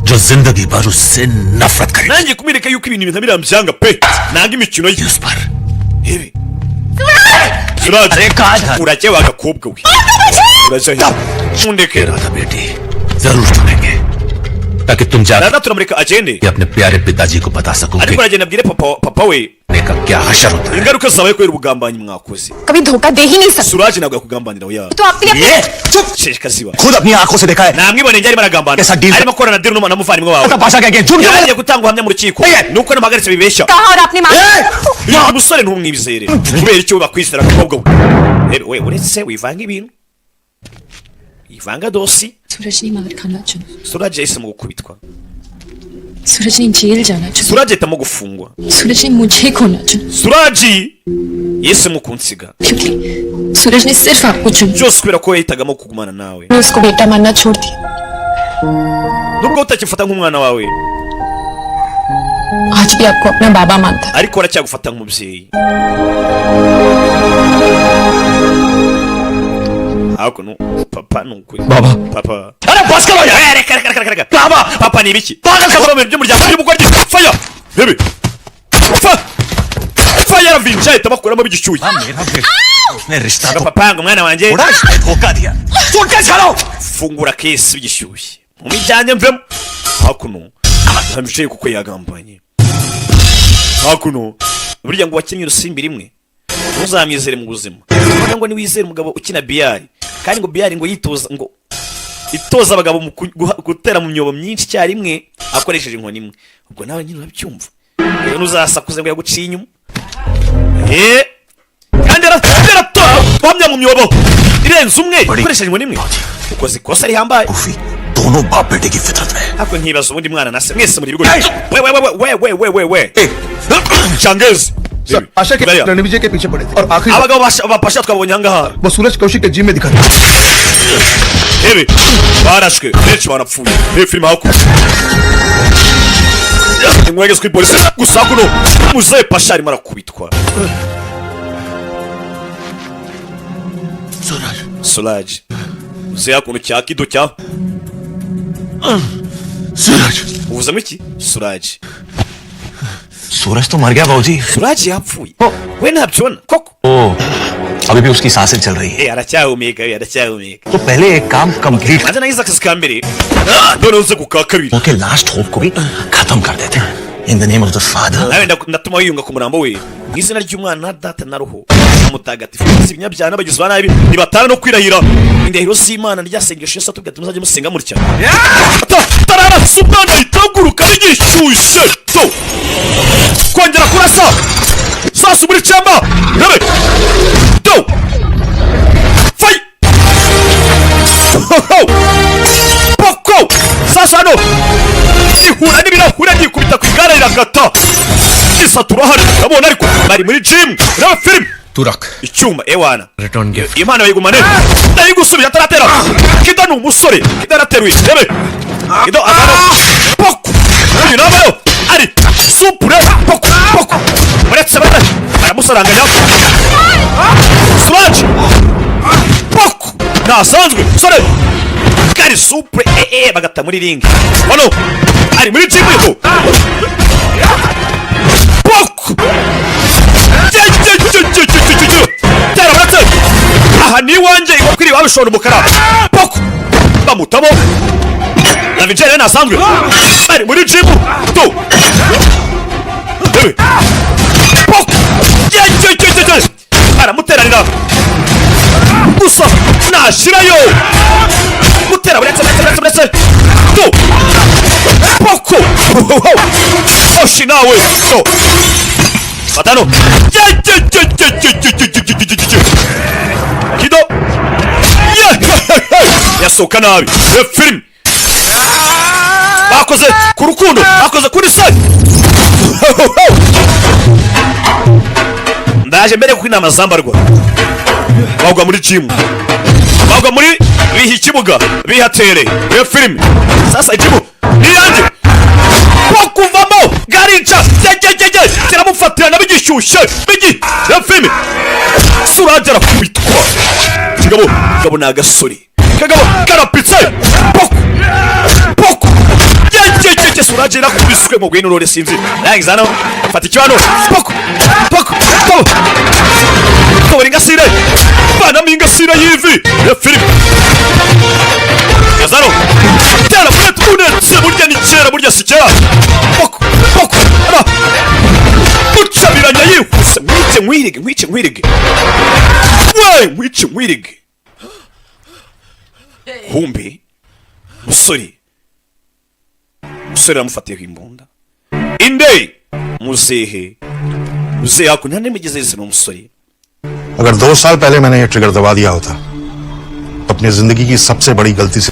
जो जिंदगी भर उससे नफरत करे nanjye kumireka yuko ibintu bintu biramubyanga pe nanga imikino ye उस पर ibi Suraj urakewe agakobwa we uraje mundeke Radha बेटी जरूर सुनेंगे ताकि तुम जाकर Rara turamureka agende. अपने प्यारे पिताजी को बता सको कि Ariko aragenda abwire papa we का क्या हशर होता है. ingaruka zabaye kubera ubugambanyi mwakoze. कभी धोखा दे ही नहीं सकते. Suraj ntabwo yakugambanira oya. तो आपने चुप sheshikazi wa. खुद अपनी आंखों से देखा है. Namwibone njye arimo aragambana. arimo korana deal n'umuvandimwe wawe. Pasha क्या झूठ क्यों yagiye gutanga ubuhamya mu rukiko. Nuko namagaritse bibeshya. कहा और आपने uyu musore ntumwibizere kubera icyo bakwizera akakobwa we uretse wivanga ibintu ivanga dosi. सूरज ने मार खाना चुना. Suraj yahisemo gukubitwa. सूरज ने जेल जाना चुना. Suraj ahitamo gufungwa. सूरज ने मुझे खोना चुना. Suraj yahisemo kunsiga. क्योंकि सूरज ने सिर्फ आपको चुना. byose kubera ko yahitagamo kugumana nawe. मैं उसको बेटा मानना छोड़ दी. nubwo utakifata nk'umwana wawe आज भी आपको अपना बाबा मानता है. ariko aracyagufata nk'umubyeyi. hakuno papa nukuri बाबा papa अरे बस करो यार. reka बाबा papa ni ibiki पागल kava mu bintu by'umuryango by'umugore faya bebe faya ravinja ahita bakuramo bigishyuye. मेरा बेटा उसने रिश्ता तो papa ngo mwana wanjye उड़ा इसने धोखा दिया. सुन के चलो. fungura kesi bigishyuye mu mijyanye mvemo hakuno ntambicaye kuko yagambanye. hakuno burya ngo wakinnye urusimbi rimwe ntuzamwizere mu buzima. ubona ngo niwizere umugabo ukina biyari kandi ngo biyari ngo itoza abagabo mu gutera mu myobo myinshi icyarimwe akoresheje inkoni imwe. ubwo nawe nyine urabyumva rero ntuzasakuze ngo yaguciye inyuma. kandi aratora uhamya mu myobo irenze umwe akoresheje inkoni imwe ukoze ikosa rihambaye. दोनों बाप बेटे की फितरत में. ariko nkibaza ubundi mwana nase mwese muri bigo we changezi आशा के रणविजय के पीछे पड़े थे और आखिरी abagabo bapasha twabonye ahangaha वो सूरज कौशिक के जिम में दिखा था. ebe barashwe benshi barapfuye filime hakuno mwegeze kuri polisi gusa hakuno muzehe pasha arimo arakubitwa. Suraj muzehe hakuno cya kido cya सूरज uvuze iki Suraj सूरज तो मर गया बाबूजी. Suraj yapfuye we ntabyona koko. ओ अभी भी उसकी सांसें चल रही है. aracyahumeka तो पहले एक काम complete maze nagize akazi ka mbere none uze ku ka kabiri. Okay last hope को भी खत्म कर देते हैं. In the name of the Father. nawe ndatuma wiyunga ku murambo we mu izina ry'umwana na data na roho mutagatifu. ibinyabyaha n'abagizi ba nabi nibatana no kwirahira indahiro z'Imana ryasengesho Yesu atubwira ati muzajye musenga mutya. tararasa umwana itaguruka rigishyushye to kongera kurasa sasa muri cyamba rebe to fai poko sasa no ihura n'ibirahura ryikubita ku igare rirakata isatura hari urabona ariko bari muri gym reba film तू रख icyuma ewana return gift. imana yigumane ndayigusubira ataratera kido ni umusore kido arateruye rebe kido agano poko uyu nabayo ari supure poko uretse bane aramusaranganya Suraj poko ntasanzwe sore kari supure bagata muri ringi hano ari muri gym yo poko tera uretse aha ni iwanjye iwakwiriye wabishora umukara poko bamutamo na vijere nasanzwe bari muri jimu tu poko aramuteranira gusa nashirayo mutera uretse tu poko oshi nawe to Matano. Kido. Yasohoka nabi. Film. Bakoze ku rukundo, bakoze kuri side. Ndaje mbere ku inama zambarwa. Bagwa muri gym. Bagwa muri bihi kibuga, bihatere. Film. Sasa ikibu. Niyanje. Bakuvamo garica kiramufatira nabigishyushye bigi yafime Suraj arakubitwa kigabo ni agasore kagabo karapitse poko Suraj arakubiswe mu gwino rore sinzi nangiza no fata icyano poko tobora ingasire bana mingasire yivi yafime Yazaro tera muri tunets se burya ni kera burya si kera poko gucabiranya yihuse nkwice nkwirige we nkwice nkwirige humbi musore aramufatiyeho imbunda inde muzehe hakuno ntimugeze yese ni umusore अगर 2 साल पहले मैंने ये ट्रिगर दबा दिया होता तो अपनी जिंदगी की सबसे बड़ी गलती से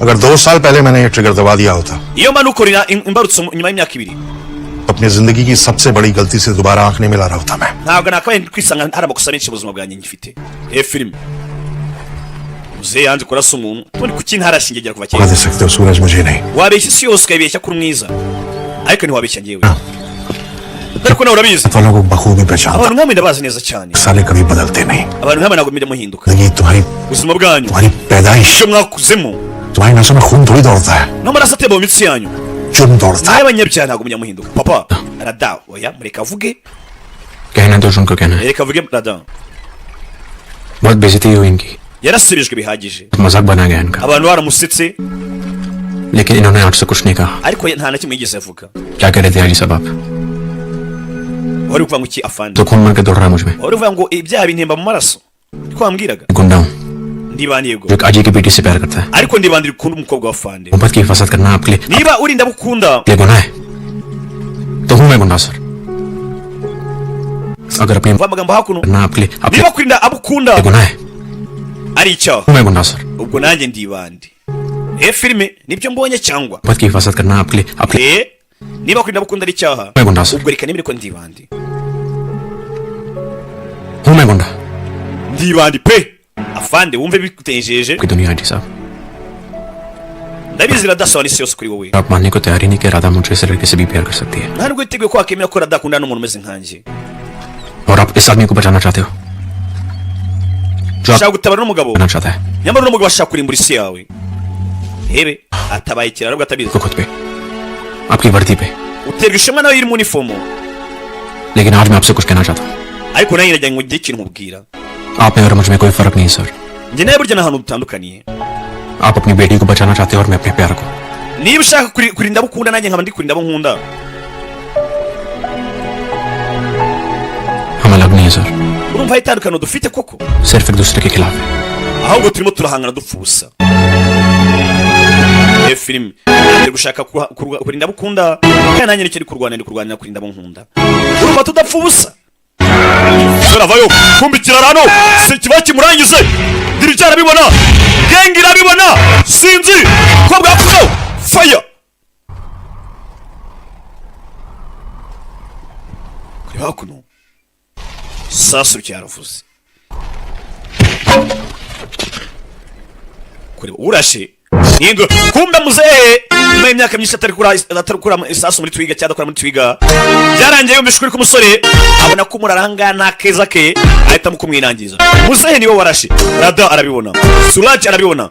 अगर 2 साल पहले मैंने ये ट्रिगर दबा दिया होता iyo manu ukorera imbarutso nyuma y'imyaka 2 अपनी जिंदगी की सबसे बड़ी गलती से दोबारा आंख नहीं मिला रहा होता मैं ntabwo nakabaye kwisanga hari amakosa menshi ubuzima bwanjye ngifite film muzehe yanze kurasa umuntu turi ku kintu harashingegera kuva कह सकते हो सूरज मुझे नहीं wabeshya isi yose ukayibeshya kuri mwiza ariko ntiwabeshya ngewe ariko nawe urabizi वालों को बखूबी पहचानता abantu nkamwe ndabazi neza cyane साले कभी बदलते नहीं abantu nkamwe ntabwo mujya muhinduka ये ubuzima bwanyu तुम्हारी पैदाइश icyo mwakuzemo तुम्हारी नसों में खून थोड़ी दौड़ता है n'amaraso atemba mu mitsi yanyu जुर्म दौड़ता है n'abanyabyaha ntabwo mujya muhinduka papa rada oya mureka avuge कहना तो उनको कहना है reka avuge rada बहुत बेइज्जती हुई इनकी yarasibijwe bihagije मजाक बना गया इनका abantu baramusetse लेकिन इन्होंने आपसे कुछ नहीं कहा ariko nta na kimwe yigeze avuga क्या कह रहे थे हाजी साहब आप wari kuvuga ngo iki afande तो खून मार के दौड़ रहा है मुझ में wari kuvuga ngo ibyaha bintemba mu maraso niko wambwiraga गुंडा हूँ ndibaniye go जो अजय की बेटी से प्यार करता है ariko ndibandira ukunda umukobwa wa afande मोहब्बत की हिफाजत करना आपके लिए niba urinda bukunda ये गुनाह है तो हूँ मैं गुंडा सर अगर अपनी amagambo hakuno करना आपके लिए niba kurinda abukunda ये गुनाह है ari icyaha हूँ मैं गुंडा sir ubwo nanjye ndibande filime nibyo mbonye cyangwa मोहब्बत की हिफाजत करना आपके लिए niba kurinda bukunda ari icyaha मैं गुंडा sir ubwo reka nimere ko ndibande हूँ मैं गुंडा ndibandi pe afande wumve bikutejeje की दुनिया हाजी साहब ndabizi radasobanura isi yose kuri wowe आप मानने को तैयार ही नहीं कि राधा मुझे से लड़के से भी प्यार कर सकती है nta nubwo witeguye ko wakemera ko radakunda n'umuntu umeze nkanjye और आप इस आदमी को बचाना चाहते हो जो ushaka gutabara n'umugabo करना चाहता है nyamara n'umugabo ashaka kurimbura isi yawe hebe atabaye ikiraro ubwo atabizi खुद पे आपकी वर्दी पे uterwa ishema nawe iri mu uniform लेकिन आज मैं आपसे कुछ कहना चाहता हूँ ariko nanjye nagira ngo ngire ikintu nkubwira आप में और मुझ में कोई फर्क नहीं sir njye nawe burya n'ahantu dutandukaniye आप अपनी बेटी को बचाना चाहते हो और मैं अपने प्यार को niba ushaka kurinda abo ukunda nanjye nkaba ndi kurinda abo nkunda हम अलग नहीं है sir urumva hari itandukano dufite koko सिर्फ एक दूसरे के खिलाफ है ahubwo turimo turahangana dupfusa filime ndi gushaka kurinda abo ukunda kandi nanjye nicyo ndi kurwanira kurinda abo nkunda urumva tudapfa ubusa turavayo kumbikira hano si kiba kimurangize diri cyarabibona gengi irabibona sinzi ko bwakuno fire kuri hakuno sasu cyaravuze kuri urashe ningo kumbe muzehe nyuma y'imyaka myinshi atarukura isasu muri twiga cyangwa akora muri twiga byarangiye yumvise kuri k'umusore abona ko umuraranga nta keza ke ahitamo kumwinangiza muzehe niwe warashe rada arabibona suraji arabibona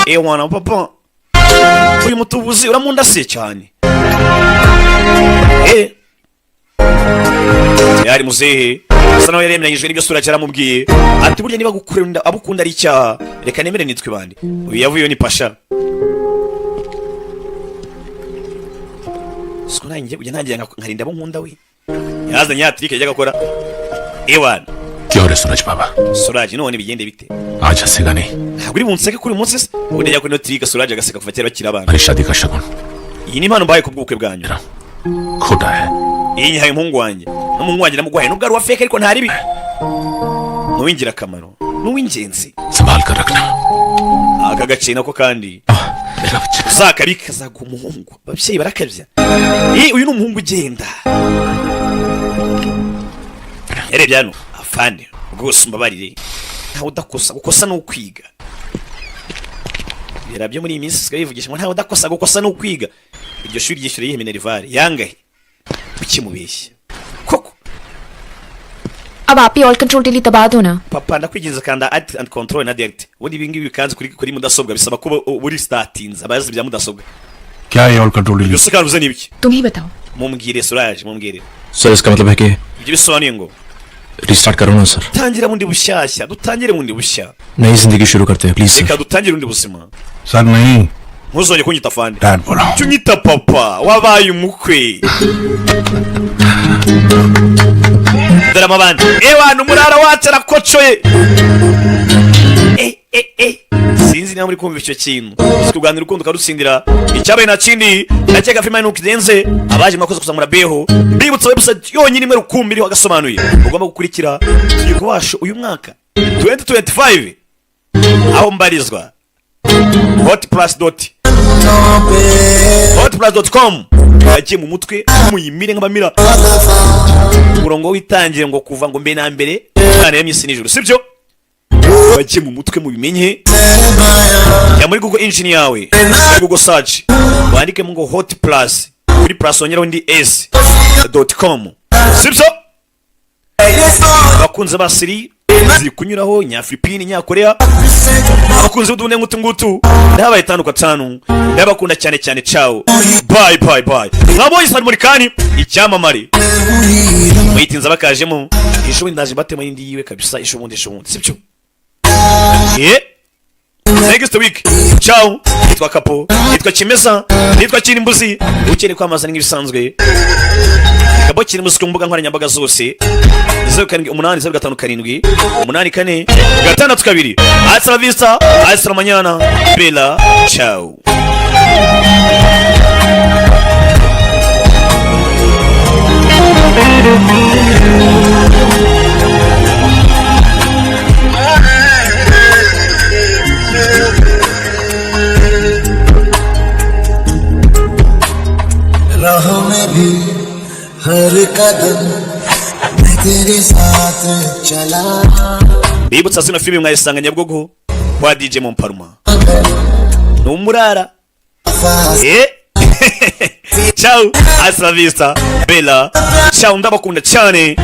ewana papa uyu mutubuzi uramundasiye cyane yari muzehe asa nawe yari yemeranyijwe n'ibyo suraji aramubwiye ati burya niba gukunda abukunda ari icyaha reka nemere nitwe bandi uyu yavuyeyo ni pasha siko nanjye ujya ntangira nkarinda abo nkunda we yazanye yatrike yajyaga akora ewana क्यों रे सूरज बाबा suraji none bigende bite आज हंसेगा नहीं ntabwo uri bunseke kuri munsi se ubundi ajya kuri notrike suraji agaseka kuva kera bakiri abana हमारी शादी का शगुन iyi ni impano mbaye ku bw'ubukwe bwanyu खोटा है iyi nyihaye umuhungu wanjye n'umuhungu wanjye namuguhaye nubwo ari uwa feke ariko ntari bibi ni uw'ingirakamaro ni uw'ingenzi संभाल कर रखना aka gace nako kandi uzakabika kazaguha umuhungu ababyeyi barakabya uyu ni umuhungu ugenda yarebye hano afande rwose umbabarire ntawe udakosa gukosa ni ukwiga birabyo muri iyi minsi usigaye bivugisha ngo ntawe udakosa gukosa ni ukwiga iryo shuri ryishyura yihe minerivare yangahe ukimubeshya koko अब आप ही all control delete दबा दो ना papa ndakwigiriza kanda add and control na delete ubundi ibi ngibi bikanze kuri mudasobwa bisaba kuba uri startinze abazi bya mudasobwa क्या है all control delete byose kandi uzanye ibiki तुम ही बताओ mumbwire suraje mumbwire sir इसका मतलब है कि ibyo bisobanuye ngo restart करो ना sir tangira bundi bushyashya dutangire bundi bushya नई जिंदगी शुरू करते हैं please reka dutangire bundi buzima sir नहीं ntuzongere kunyita fande डैड बोला cyo unyita papa wabaye umukwe dore amabandi abantu umurara wacu arakocoye sinzi niba muri kumva icyo kintu tuganira urukundo ukarutsindira icyabaye nta kindi nakeka filime nuko igenze abaje mwakoze kuzamura beho mbibutsa website yonyine imwe rukumbi iriho Agasobanuye ugomba gukurikira tugiye kubasha uyu mwaka 2025 aho mbarizwa hotplus.com yagiye mu mutwe muyimire nk'abamira umurongo w'itangira ngo kuva ngo mbe na mbere Imana yamyisi nijoro sibyo bagiye mu mutwe mubimenye ya muri Google engine yawe Google search wandikemo ngo hotplus kuri plus ongeraho ndi s.com sibyo abakunze basiri ziri kunyuraho nyafilipini nyakorea abakunzi b'udune ngutu ndabaye 5 ndabakunda cyane cyane ciao bye bye bye nkaboye Salmurikani icyamamare mwitinza bakajemo isho ndaje batema indi yiwe kabisa isho bundi sibyo next week ciao nitwa Kapo nitwa Kimeza nitwa Kirimbuzi ukene kwamazana nk'ibisanzwe Kapo Kirimbuzi ku mbuga nkoranyambaga zose 0787 hasta la vista hasta la mañana bella ciao राहों में भी हर कदम मैं तेरे साथ चला bibutsa zino filime mwayisanga Nyabugogo kwa DJ Momparuma numurara ciao hasta la vista bella ciao ndabakunda cyane